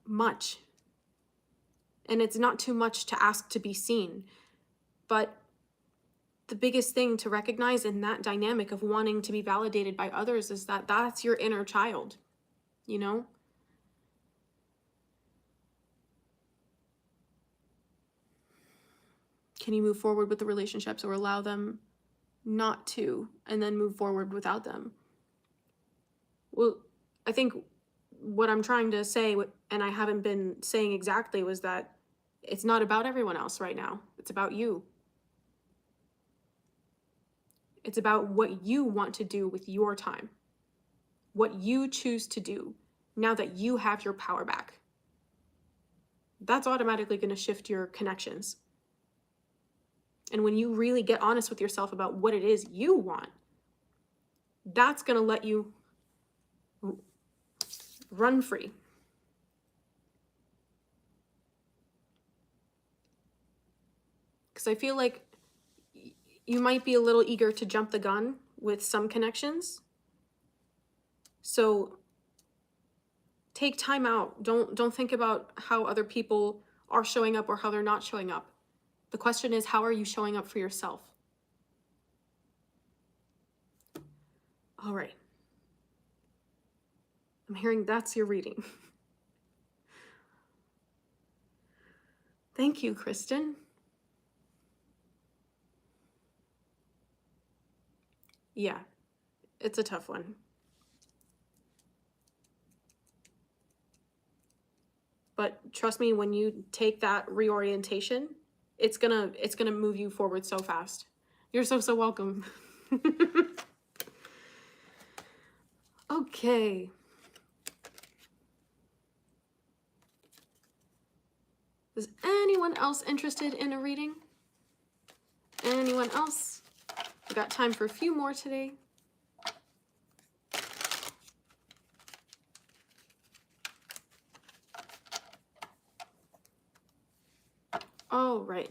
Speaker 1: much. And it's not too much to ask to be seen. But the biggest thing to recognize in that dynamic of wanting to be validated by others is that that's your inner child, you know? Can you move forward with the relationships or allow them not to and then move forward without them? Well, I think what I'm trying to say, and I haven't been saying exactly, was that it's not about everyone else right now. It's about you. It's about what you want to do with your time, what you choose to do now that you have your power back. That's automatically going to shift your connections. And when you really get honest with yourself about what it is you want, that's going to let you run free. Because I feel like you might be a little eager to jump the gun with some connections. So take time out. Don't think about how other people are showing up or how they're not showing up. The question is, how are you showing up for yourself? All right. I'm hearing that's your reading. Thank you, Kristen. Yeah, it's a tough one. But trust me, when you take that reorientation, it's gonna move you forward so fast. You're so welcome. Okay. Is anyone else interested in a reading? Anyone else? We got time for a few more today. All right,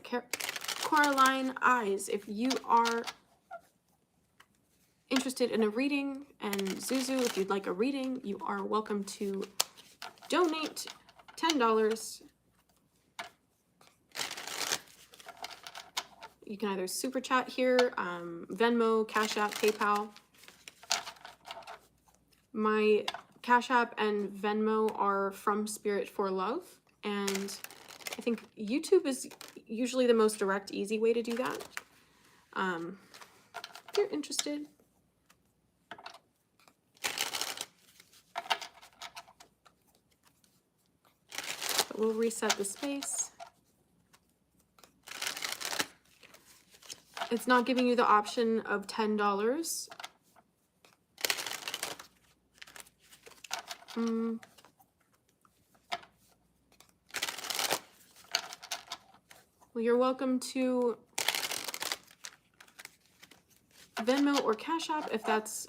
Speaker 1: Coraline Eyes, if you are interested in a reading, and Zuzu, if you'd like a reading, you are welcome to donate $10. You can either super chat here, Venmo, Cashapp, PayPal. My Cashapp and Venmo are From Spirit for Love, and I think YouTube is usually the most direct, easy way to do that. If you're interested. But we'll reset the space. It's not giving you the option of $10. Well, you're welcome to Venmo or Cash App if that's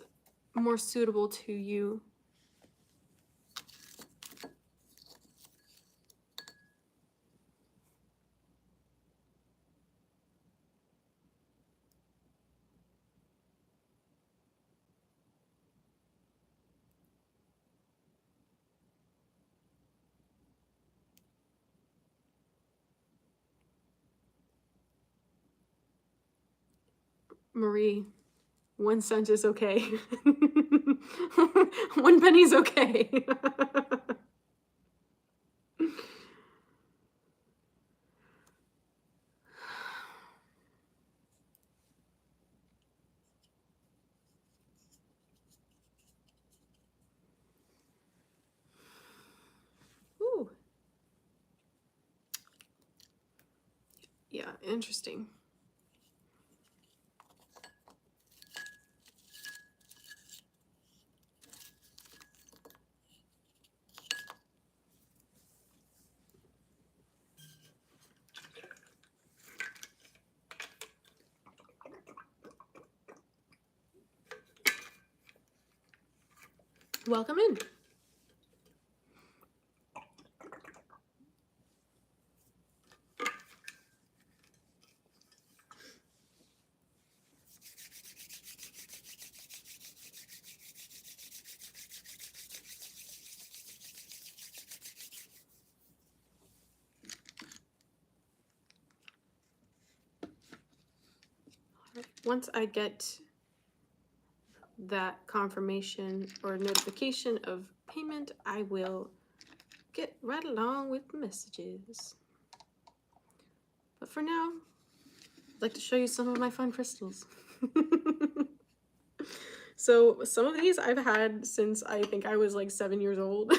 Speaker 1: more suitable to you. Marie, 1 cent is okay. 1 penny is okay. Ooh. Yeah, interesting. Welcome in. Once I get that confirmation or notification of payment, I will get right along with the messages. But for now, I'd like to show you some of my fun crystals. So some of these I've had since I think I was like 7 years old.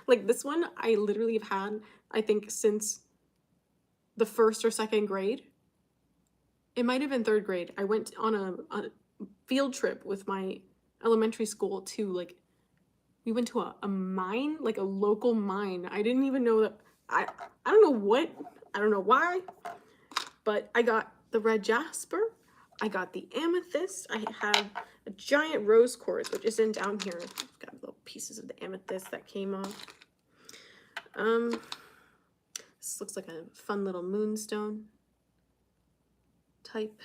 Speaker 1: Like this one I literally have had, I think, since the 1st or 2nd grade. It might have been 3rd grade. I went on a field trip with my elementary school to, like, we went to a mine, like a local mine. I didn't even know that, I don't know what, I don't know why, but I got the red jasper, I got the amethyst, I have a giant rose quartz, which isn't down here. I've got little pieces of the amethyst that came off. This looks like a fun little moonstone type.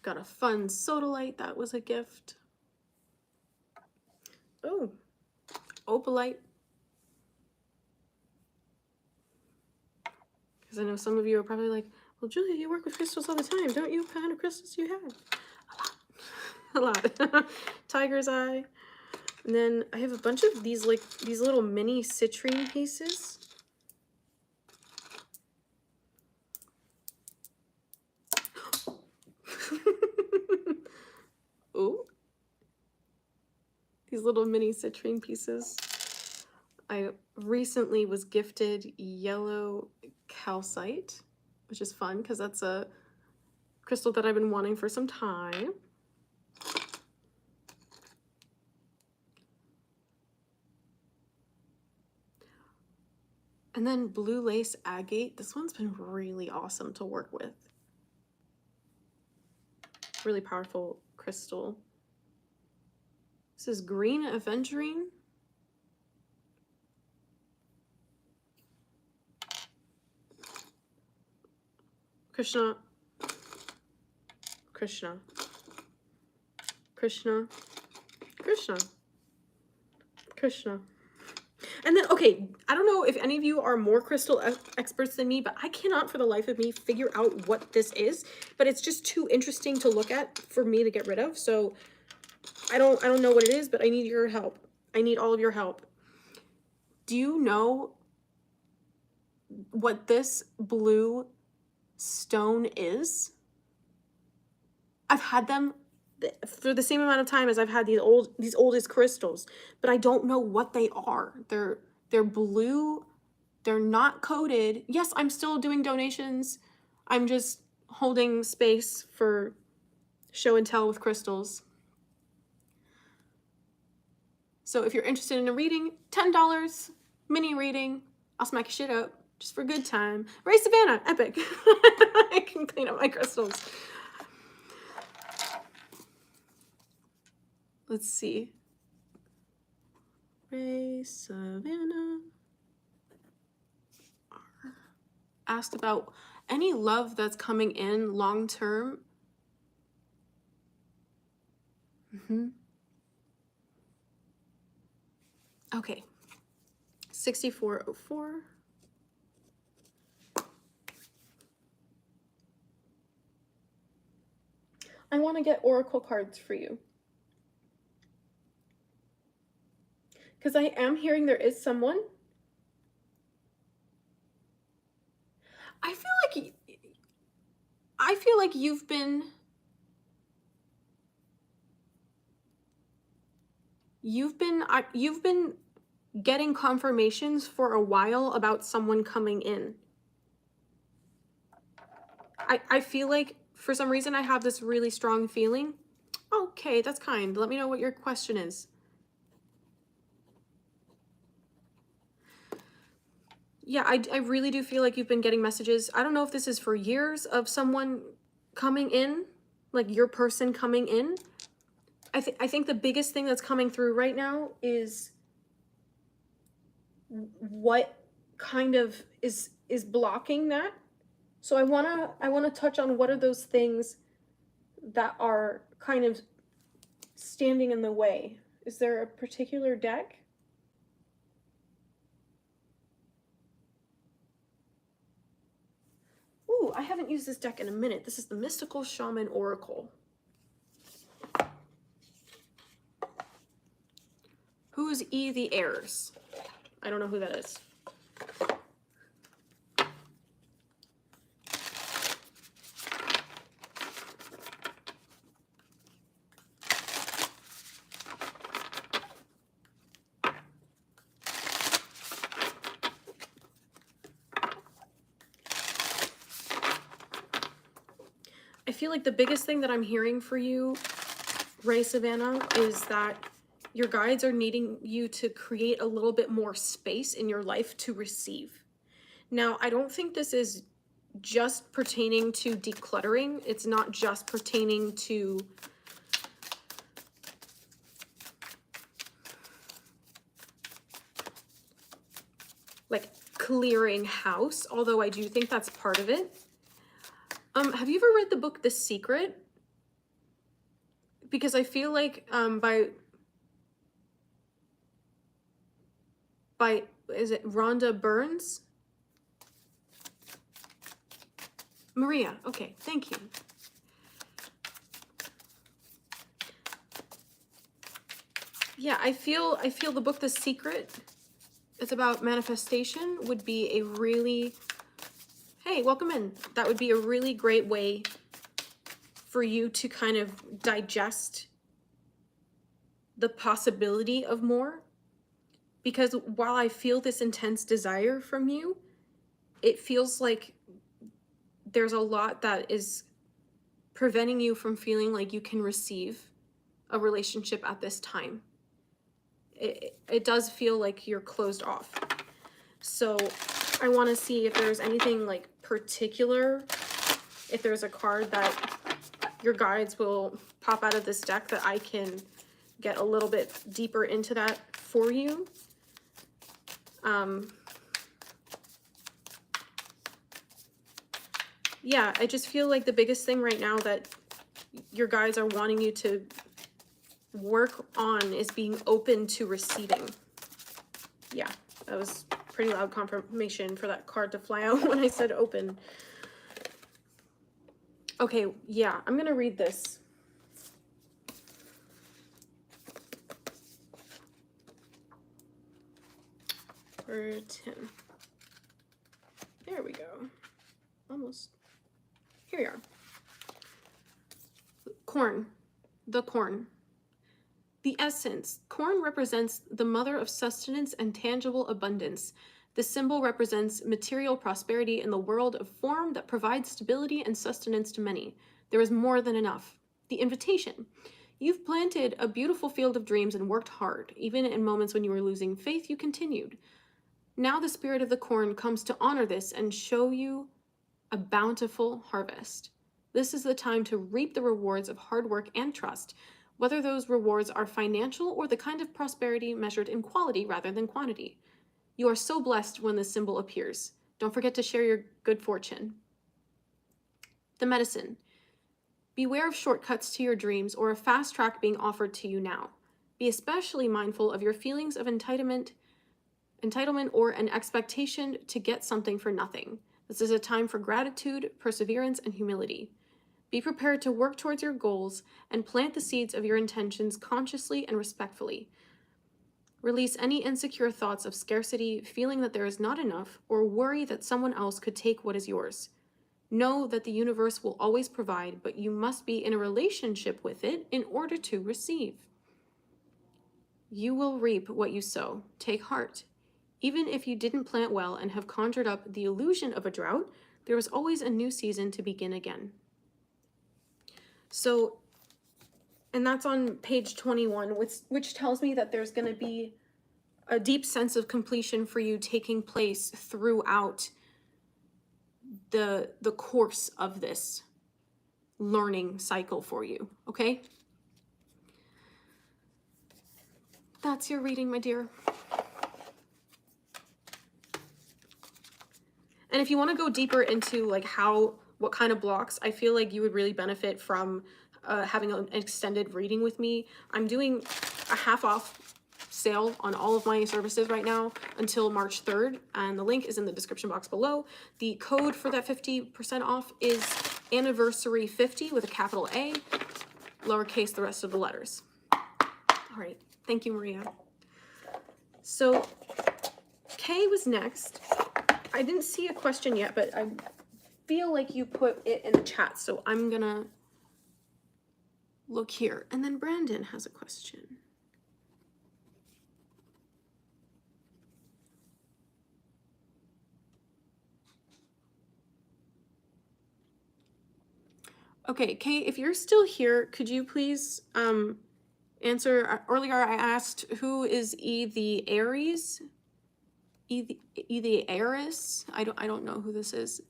Speaker 1: Got a fun sodalite, that was a gift. Oh, opalite. Because I know some of you are probably like, well, Julia, you work with crystals all the time. Don't you? What kind of crystals do you have? A lot. A lot. Tiger's eye. And then I have a bunch of these, like, these little mini citrine pieces. Ooh. These little mini citrine pieces. I recently was gifted yellow calcite, which is fun because that's a crystal that I've been wanting for some time. And then blue lace agate. This one's been really awesome to work with. Really powerful crystal. This is green aventurine. Krishna. Krishna. Krishna. Krishna. Krishna. And then, okay, I don't know if any of you are more crystal experts than me, but I cannot for the life of me figure out what this is, but it's just too interesting to look at for me to get rid of. So I don't know what it is, but I need your help. I need all of your help. Do you know what this blue stone is? I've had them for the same amount of time as I've had these oldest crystals, but I don't know what they are. They're blue. They're not coated. Yes, I'm still doing donations. I'm just holding space for show and tell with crystals. So if you're interested in a reading, $10, mini reading. I'll smack your shit up just for a good time. RaeSavannah, epic. I can clean up my crystals. Let's see. RaeSavannah asked about any love that's coming in long term. Okay. 6404. I want to get oracle cards for you. Because I am hearing there is someone. I feel like you've been getting confirmations for a while about someone coming in. I feel like for some reason I have this really strong feeling. Okay, that's kind. Let me know what your question is. Yeah, I really do feel like you've been getting messages. I don't know if this is for years of someone coming in, like your person coming in. I think the biggest thing that's coming through right now is what kind of is blocking that. So I wanna touch on what are those things that are kind of standing in the way. Is there a particular deck? Ooh, I haven't used this deck in a minute. This is the Mystical Shaman Oracle. Who's E the Heirs? I don't know who that is. I feel like the biggest thing that I'm hearing for you, RaeSavannah, is that your guides are needing you to create a little bit more space in your life to receive. Now, I don't think this is just pertaining to decluttering. It's not just pertaining to like clearing house, although I do think that's part of it. Have you ever read the book The Secret? Because I feel like by is it Rhonda Burns? Maria, okay, thank you. Yeah, I feel the book The Secret, it's about manifestation, would be a really, hey, welcome in. That would be a really great way for you to kind of digest the possibility of more. Because while I feel this intense desire from you, it feels like there's a lot that is preventing you from feeling like you can receive a relationship at this time. It does feel like you're closed off. So I want to see if there's anything like particular, if there's a card that your guides will pop out of this deck that I can get a little bit deeper into that for you. Yeah, I just feel like the biggest thing right now that your guides are wanting you to work on is being open to receiving. Yeah, that was pretty loud confirmation for that card to fly out when I said open. Okay, yeah, I'm gonna read this. For 10. There we go. Almost. Here we are. Corn. The corn. The essence. Corn represents the mother of sustenance and tangible abundance. The symbol represents material prosperity in the world of form that provides stability and sustenance to many. There is more than enough. The invitation. You've planted a beautiful field of dreams and worked hard. Even in moments when you were losing faith, you continued. Now the spirit of the corn comes to honor this and show you a bountiful harvest. This is the time to reap the rewards of hard work and trust, whether those rewards are financial or the kind of prosperity measured in quality rather than quantity. You are so blessed when this symbol appears. Don't forget to share your good fortune. The medicine. Beware of shortcuts to your dreams or a fast track being offered to you now. Be especially mindful of your feelings of entitlement or an expectation to get something for nothing. This is a time for gratitude, perseverance, and humility. Be prepared to work towards your goals and plant the seeds of your intentions consciously and respectfully. Release any insecure thoughts of scarcity, feeling that there is not enough, or worry that someone else could take what is yours. Know that the universe will always provide, but you must be in a relationship with it in order to receive. You will reap what you sow. Take heart. Even if you didn't plant well and have conjured up the illusion of a drought, there is always a new season to begin again. So, and that's on page 21, which tells me that there's going to be a deep sense of completion for you taking place throughout the course of this learning cycle for you, okay? That's your reading, my dear. And if you want to go deeper into like what kind of blocks, I feel like you would really benefit from having an extended reading with me. I'm doing a half off sale on all of my services right now until March 3rd, and the link is in the description box below. The code for that 50% off is anniversary50 with a capital A, lowercase the rest of the letters. All right, thank you, Maria. So Kay was next. I didn't see a question yet, but I feel like you put it in the chat, so I'm gonna look here. And then Brandon has a question. Okay, Kay, if you're still here, could you please answer? Earlier I asked, who is E the Aries? E the Aries? I don't know who this is.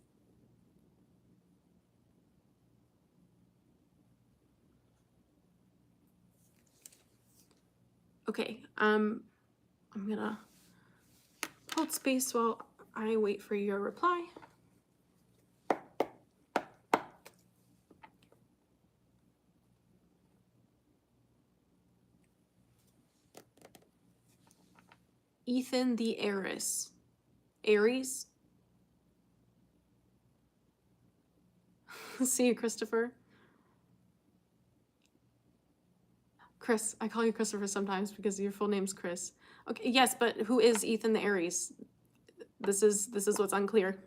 Speaker 1: Okay, I'm gonna hold space while I wait for your reply. Ethan the Aries. Aries? See you, Christopher. Chris. I call you Christopher sometimes because your full name's Chris. Okay, yes, but who is Ethan the Aries? This is what's unclear.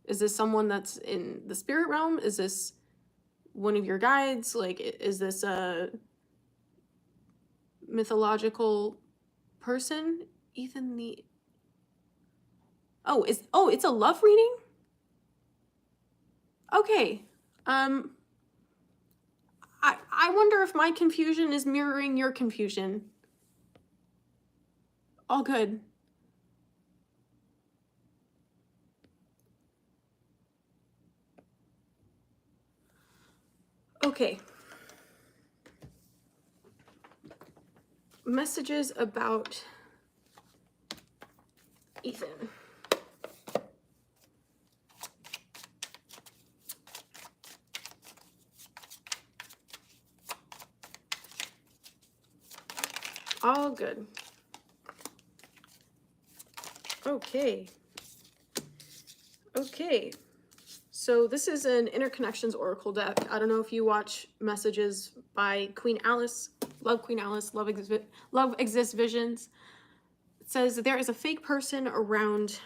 Speaker 1: Is this someone that's in the spirit realm? Is this one of your guides? Like, is this a mythological person? Ethan the... Oh, it's a love reading? Okay. I wonder if my confusion is mirroring your confusion. All good. Okay. Messages about Ethan. All good. Okay. Okay. So this is an Interconnections Oracle deck. I don't know if you watch Messages by Queen Alice. Love Queen Alice. Love Exists Visions. It says there is a fake person around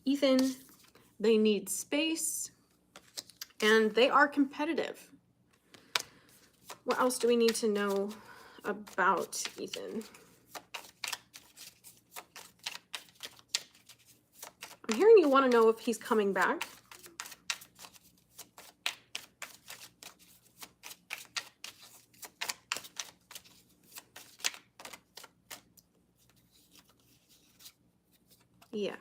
Speaker 1: Ethan. They need space. And they are competitive. What else do we need to know about Ethan? I'm hearing you want to know if he's coming back. Yeah.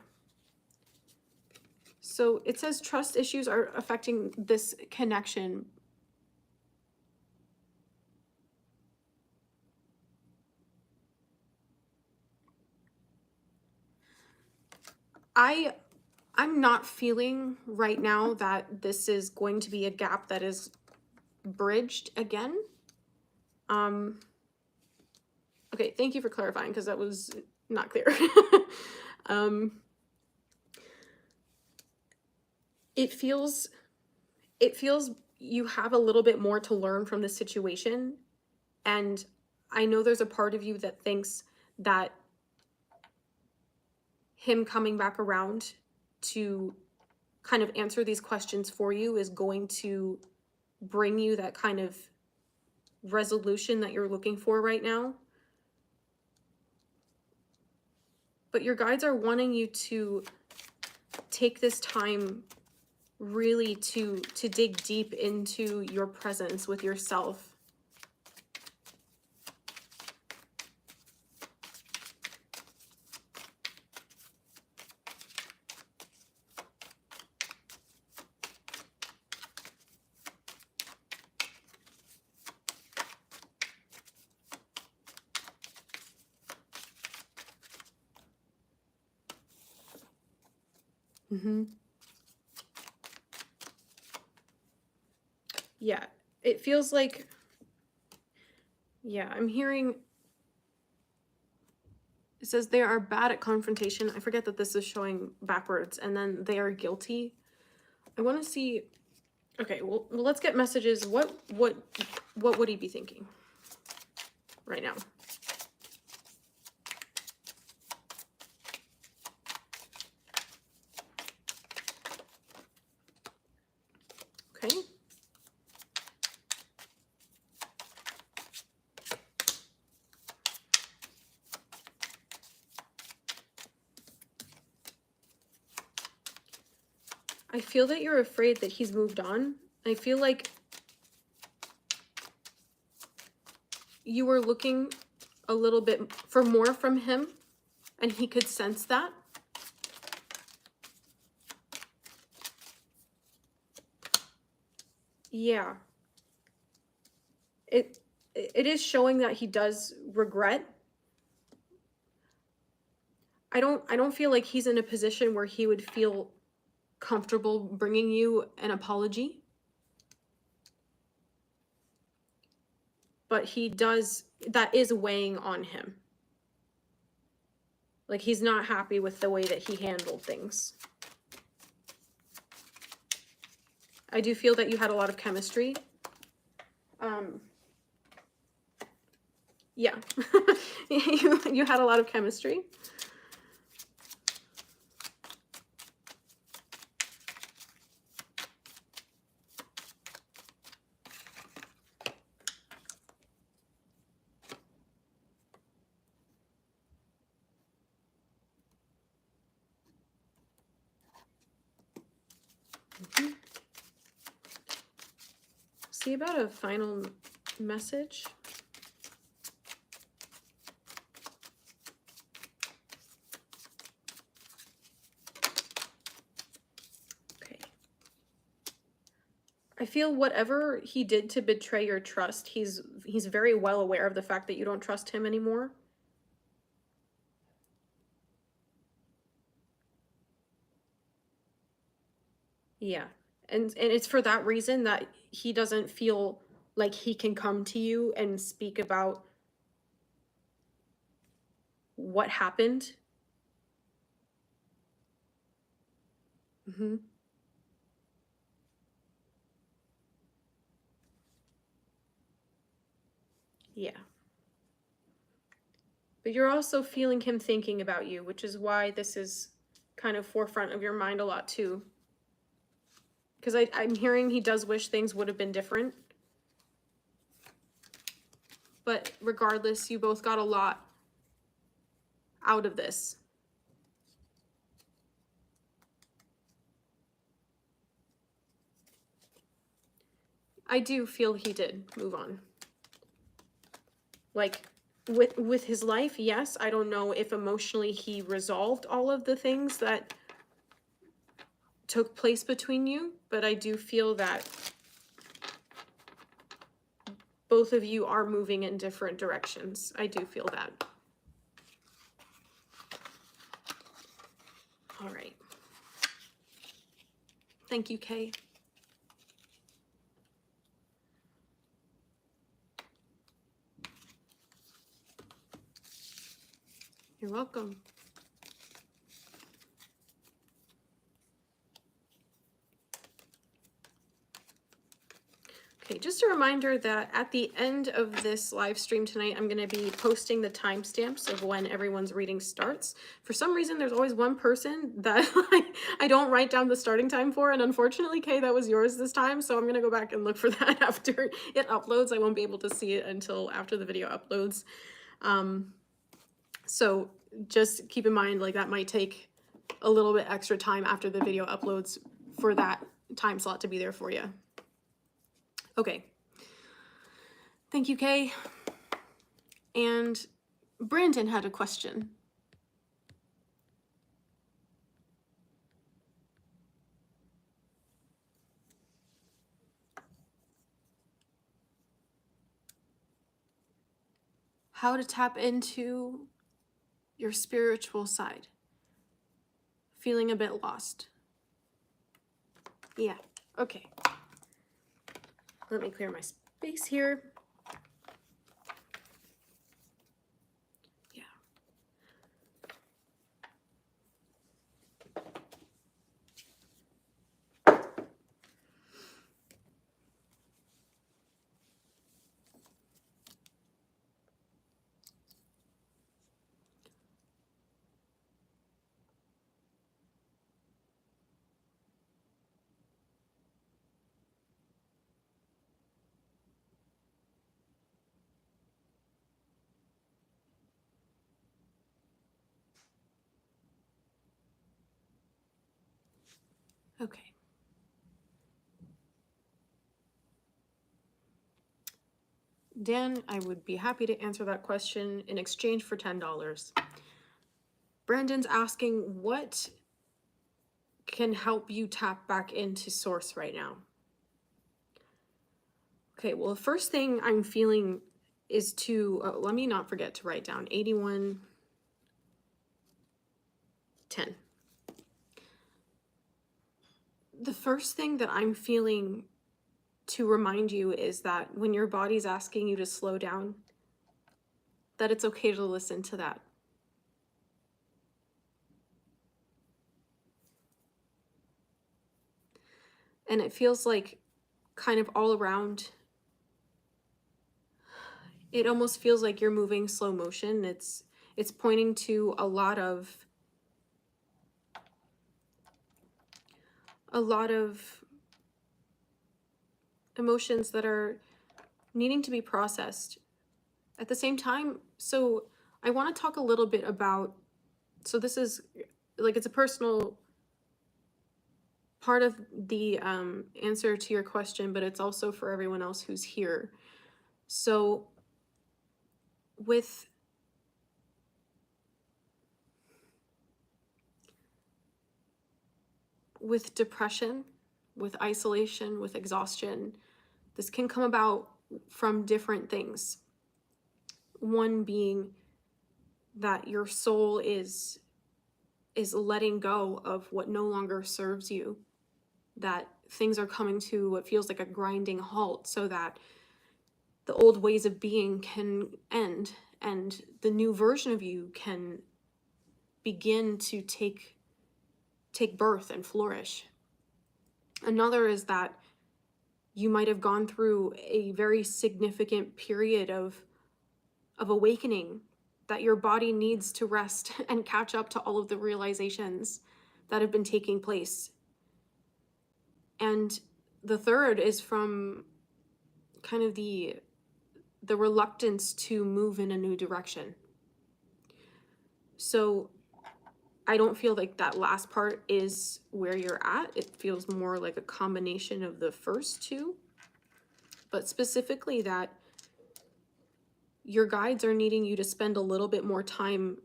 Speaker 1: So it says trust issues are affecting this connection. I'm not feeling right now that this is going to be a gap that is bridged again. Okay, thank you for clarifying because that was not clear. It feels you have a little bit more to learn from this situation, and I know there's a part of you that thinks that him coming back around to kind of answer these questions for you is going to bring you that kind of resolution that you're looking for right now. But your guides are wanting you to take this time really to dig deep into your presence with yourself. Mm-hmm. Yeah, it feels like, yeah, I'm hearing, it says they are bad at confrontation. I forget that this is showing backwards, and then they are guilty. I want to see, okay, well, let's get messages. What would he be thinking right now? Okay. I feel that you're afraid that he's moved on. I feel like you were looking a little bit for more from him, and he could sense that. Yeah. It is showing that he does regret. I don't feel like he's in a position where he would feel comfortable bringing you an apology. But he does, that is weighing on him. Like, he's not happy with the way that he handled things. I do feel that you had a lot of chemistry. Yeah, you had a lot of chemistry. See about a final message. Okay. I feel whatever he did to betray your trust, he's very well aware of the fact that you don't trust him anymore. Yeah. And it's for that reason that he doesn't feel like he can come to you and speak about what happened. Mm-hmm. Yeah. But you're also feeling him thinking about you, which is why this is kind of forefront of your mind a lot too. Because I'm hearing he does wish things would have been different. But regardless, you both got a lot out of this. I do feel he did move on. Like, with his life, yes. I don't know if emotionally he resolved all of the things that took place between you, but I do feel that both of you are moving in different directions. I do feel that. All right. Thank you, Kay. You're welcome. Okay, just a reminder that at the end of this live stream tonight, I'm going to be posting the timestamps of when everyone's reading starts. For some reason, there's always one person that I don't write down the starting time for, and unfortunately, Kay, that was yours this time, so I'm going to go back and look for that after it uploads. I won't be able to see it until after the video uploads. So just keep in mind, like, that might take a little bit extra time after the video uploads for that time slot to be there for you. Okay. Thank you, Kay. And Brandon had a question. How to tap into your spiritual side. Feeling a bit lost. Yeah, okay. Let me clear my space here. Yeah. Okay. Dan, I would be happy to answer that question in exchange for $10. Brandon's asking, what can help you tap back into source right now? Okay, well, the first thing I'm feeling is to, let me not forget to write down 8110. The first thing that I'm feeling to remind you is that when your body's asking you to slow down, that it's okay to listen to that. And it feels like kind of all around, it almost feels like you're moving slow motion. It's pointing to a lot of emotions that are needing to be processed. At the same time, so I want to talk a little bit about, so this is like, it's a personal part of the answer to your question, but it's also for everyone else who's here. So with depression, with isolation, with exhaustion, this can come about from different things. One being that your soul is letting go of what no longer serves you, that things are coming to what feels like a grinding halt, so that the old ways of being can end and the new version of you can begin to take birth and flourish. Another is that you might have gone through a very significant period of awakening, that your body needs to rest and catch up to all of the realizations that have been taking place. And the third is from kind of the reluctance to move in a new direction. So I don't feel like that last part is where you're at. It feels more like a combination of the first two, but specifically that your guides are needing you to spend a little bit more time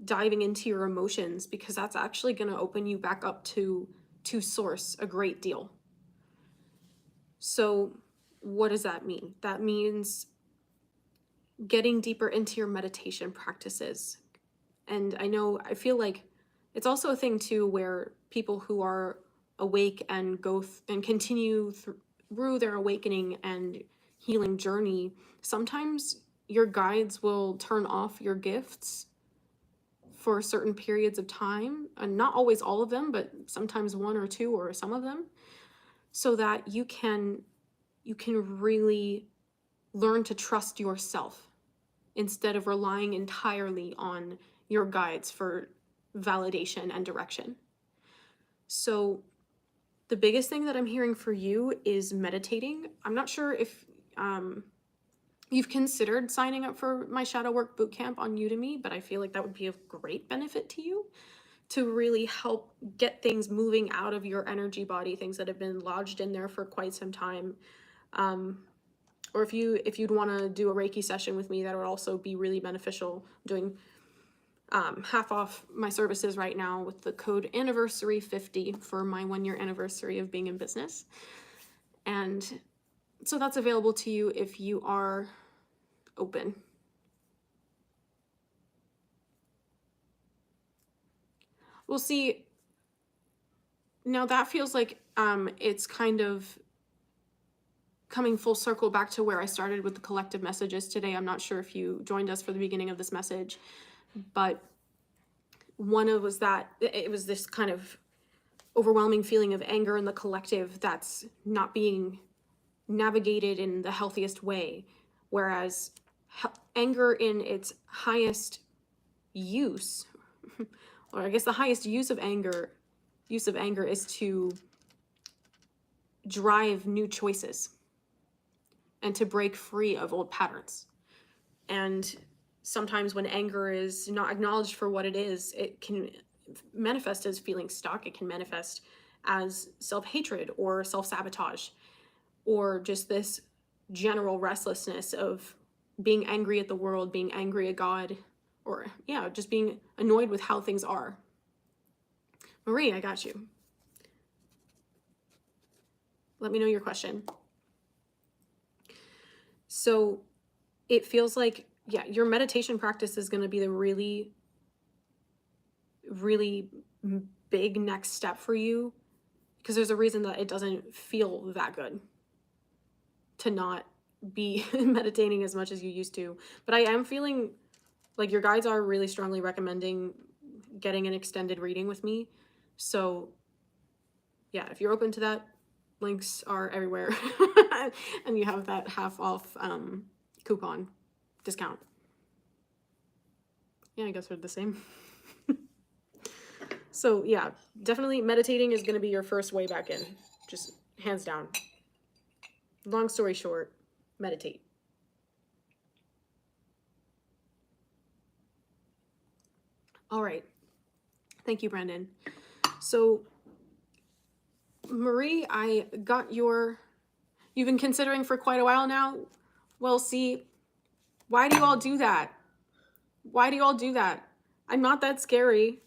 Speaker 1: diving into your emotions, because that's actually going to open you back up to source a great deal. So what does that mean? That means getting deeper into your meditation practices. And I feel like it's also a thing too where people who are awake and go and continue through their awakening and healing journey, sometimes your guides will turn off your gifts for certain periods of time, and not always all of them, but sometimes one or two or some of them, so that you can really learn to trust yourself instead of relying entirely on your guides for validation and direction. So the biggest thing that I'm hearing for you is meditating. I'm not sure if you've considered signing up for my Shadow Work Bootcamp on Udemy, but I feel like that would be of great benefit to you, to really help get things moving out of your energy body, things that have been lodged in there for quite some time. Or if you'd want to do a Reiki session with me, that would also be really beneficial. I'm doing half off my services right now with the code anniversary50 for my 1-year anniversary of being in business. And so that's available to you if you are open. We'll see. Now that feels like it's kind of coming full circle back to where I started with the collective messages today. I'm not sure if you joined us for the beginning of this message, but one of was that it was this kind of overwhelming feeling of anger in the collective that's not being navigated in the healthiest way. Whereas anger in its highest use, or I guess the highest use of anger is to drive new choices and to break free of old patterns. And sometimes when anger is not acknowledged for what it is, it can manifest as feeling stuck. It can manifest as self-hatred or self-sabotage, or just this general restlessness of being angry at the world, being angry at God, or yeah, just being annoyed with how things are. Marie, I got you. Let me know your question. So it feels like, yeah, your meditation practice is going to be the really, really big next step for you, because there's a reason that it doesn't feel that good to not be meditating as much as you used to. But I am feeling like your guides are really strongly recommending getting an extended reading with me. So yeah, if you're open to that, links are everywhere. And you have that half off coupon discount. Yeah, I guess we're the same. So yeah, definitely meditating is going to be your first way back in, just hands down. Long story short, meditate. All right. Thank you, Brandon. So Marie, I got you've been considering for quite a while now. Well, see, why do you all do that? Why do you all do that? I'm not that scary.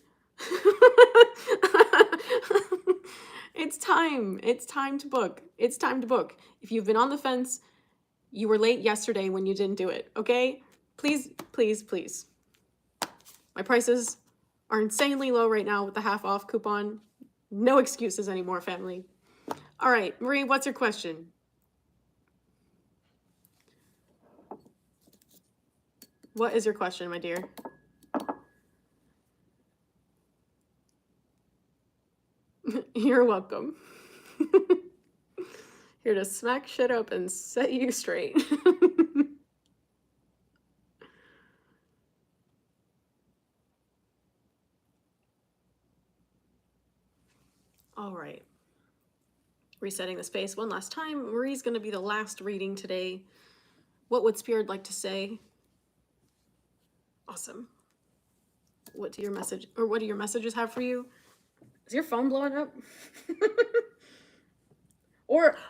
Speaker 1: It's time. It's time to book. It's time to book. If you've been on the fence, you were late yesterday when you didn't do it, okay? Please, please, please. My prices are insanely low right now with the half off coupon. No excuses anymore, family. All right, Marie, what's your question? What is your question, my dear? You're welcome. Here to smack shit up and set you straight. All right. Resetting the space one last time. Marie's going to be the last reading today. What would Spirit like to say? Awesome. What do your messages have for you? Is your phone blowing up?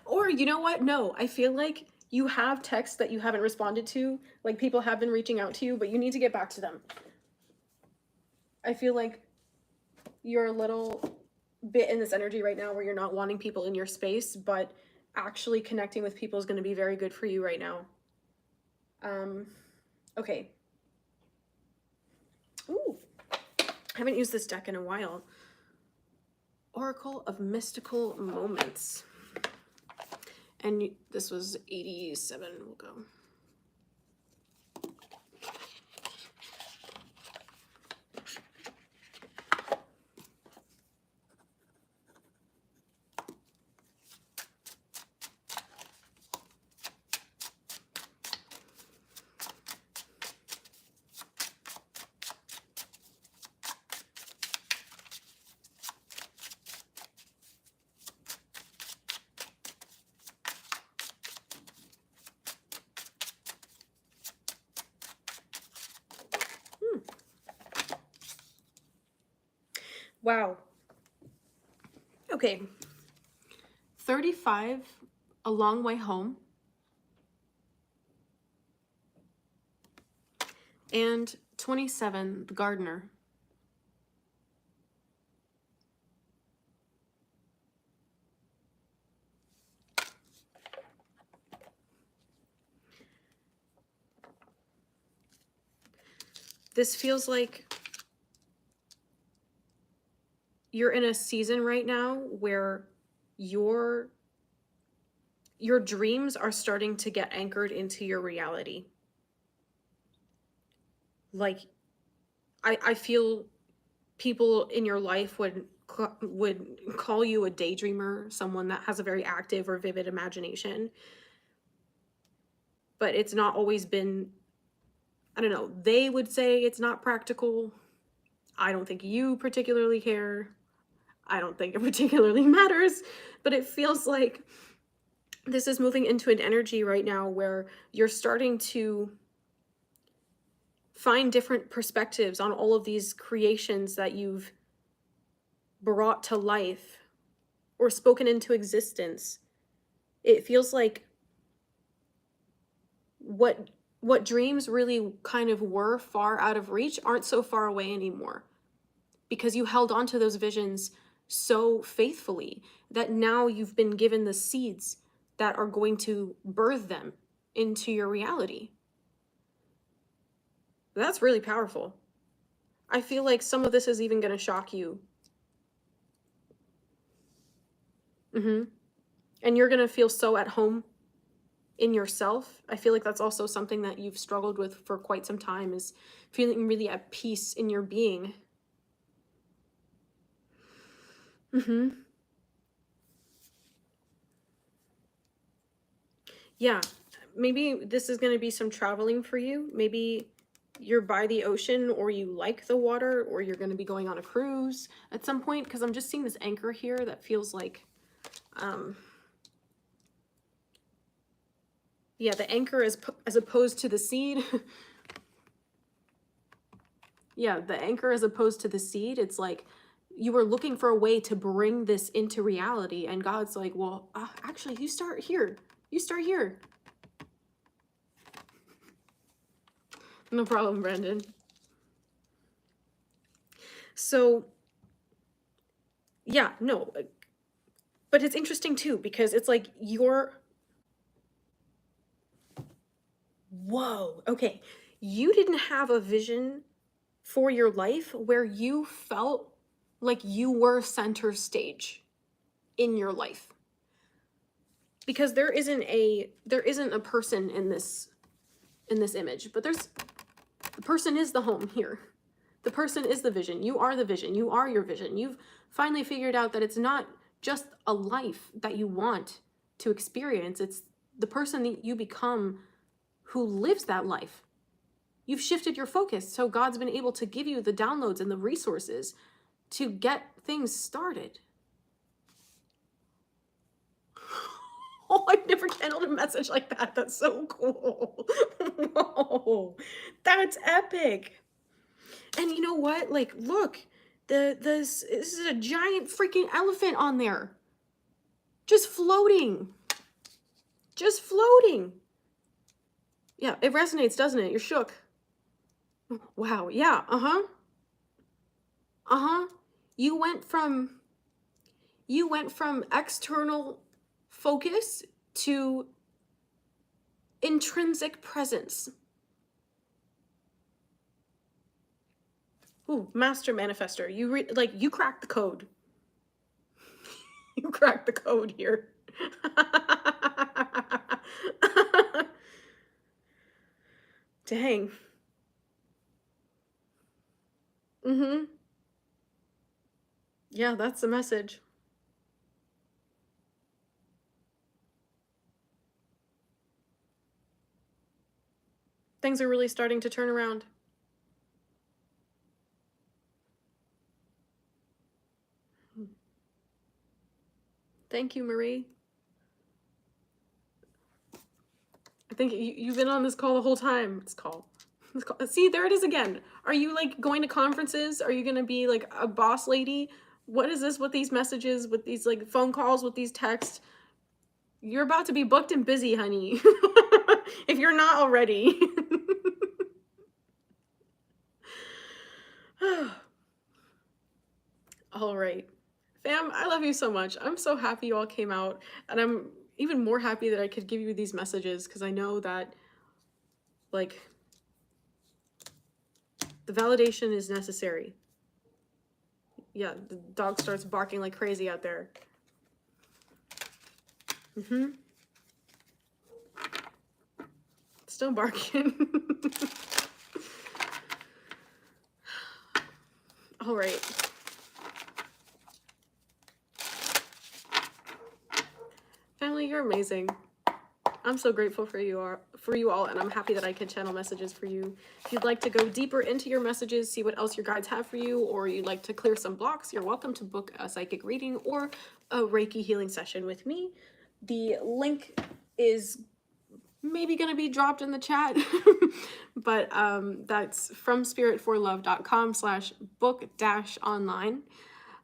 Speaker 1: Or you know what? No, I feel like you have texts that you haven't responded to. Like people have been reaching out to you, but you need to get back to them. I feel like you're a little bit in this energy right now where you're not wanting people in your space, but actually connecting with people is going to be very good for you right now. Okay. Ooh, I haven't used this deck in a while. Oracle of Mystical Moments. And this was 87. We'll go. Wow. Okay. 35, A Long Way Home. And 27, The Gardener. This feels like you're in a season right now where your dreams are starting to get anchored into your reality. Like, I feel people in your life would call you a daydreamer, someone that has a very active or vivid imagination. But it's not always been, I don't know, they would say it's not practical. I don't think you particularly care. I don't think it particularly matters, but it feels like this is moving into an energy right now where you're starting to find different perspectives on all of these creations that you've brought to life or spoken into existence. It feels like what dreams really kind of were far out of reach aren't so far away anymore, because you held on to those visions so faithfully that now you've been given the seeds that are going to birth them into your reality. That's really powerful. I feel like some of this is even going to shock you. And you're going to feel so at home in yourself. I feel like that's also something that you've struggled with for quite some time, is feeling really at peace in your being. Yeah, maybe this is going to be some traveling for you. Maybe you're by the ocean, or you like the water, or you're going to be going on a cruise at some point, because I'm just seeing this anchor here that feels like, yeah, the anchor is as opposed to the seed. Yeah, the anchor as opposed to the seed. It's like you were looking for a way to bring this into reality, and God's like, well, actually, you start here. You start here. No problem, Brandon. So, yeah, no, but it's interesting too, because it's like whoa, okay. You didn't have a vision for your life where you felt like you were center stage in your life. Because there isn't a person in this image, but the person is the home here. The person is the vision. You are the vision. You are your vision. You've finally figured out that it's not just a life that you want to experience. It's the person that you become who lives that life. You've shifted your focus, so God's been able to give you the downloads and the resources to get things started. Oh, I've never channeled a message like that. That's so cool. Whoa, that's epic. And you know what? Like, look, this is a giant freaking elephant on there. Just floating. Just floating. Yeah, it resonates, doesn't it? You're shook. Wow, yeah, You went from external focus to intrinsic presence. Ooh, master manifester. You cracked the code. You cracked the code here. Dang. Yeah, that's the message. Things are really starting to turn around. Thank you, Marie. I think you've been on this call the whole time. See, there it is again. Are you like going to conferences? Are you going to be like a boss lady? What is this with these messages, with these like phone calls, with these texts? You're about to be booked and busy, honey. If you're not already. All right. Fam, I love you so much. I'm so happy you all came out, and I'm even more happy that I could give you these messages, because I know that, like, the validation is necessary. Yeah, the dog starts barking like crazy out there. Still barking. All right. Family, you're amazing. I'm so grateful for you all, and I'm happy that I can channel messages for you. If you'd like to go deeper into your messages, see what else your guides have for you, or you'd like to clear some blocks, you're welcome to book a psychic reading or a Reiki healing session with me. The link is maybe going to be dropped in the chat, but that's fromspiritforlove.com/book-online.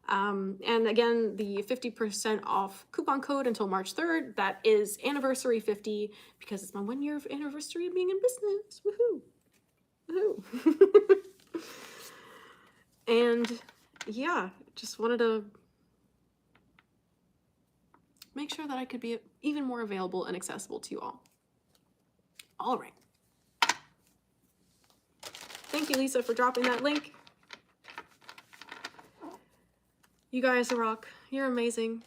Speaker 1: And again, the 50% off coupon code until March 3rd, that is anniversary 50, because it's my 1 year of anniversary of being in business. Woohoo! Woohoo! And yeah, just wanted to make sure that I could be even more available and accessible to you all. All right. Thank you, Lisa, for dropping that link. You guys rock. You're amazing.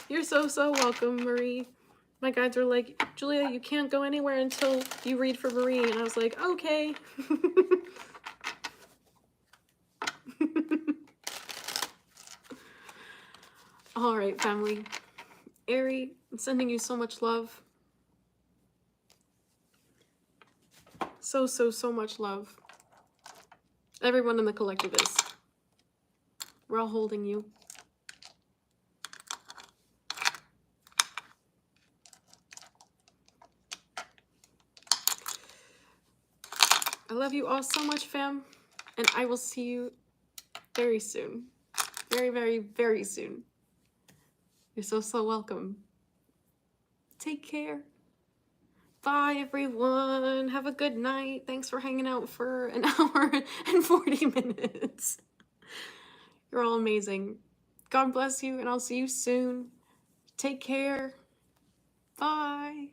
Speaker 1: You're so welcome, Marie. My guides were like, Julia, you can't go anywhere until you read for Marie. And I was like, okay. All right, family. Ari, I'm sending you so much love. So much love. Everyone in the collective is. We're all holding you. I love you all so much, fam. And I will see you very soon. Very soon. You're so welcome. Take care. Bye, everyone. Have a good night. Thanks for hanging out for an hour and 40 minutes. You're all amazing. God bless you, and I'll see you soon. Take care. Bye.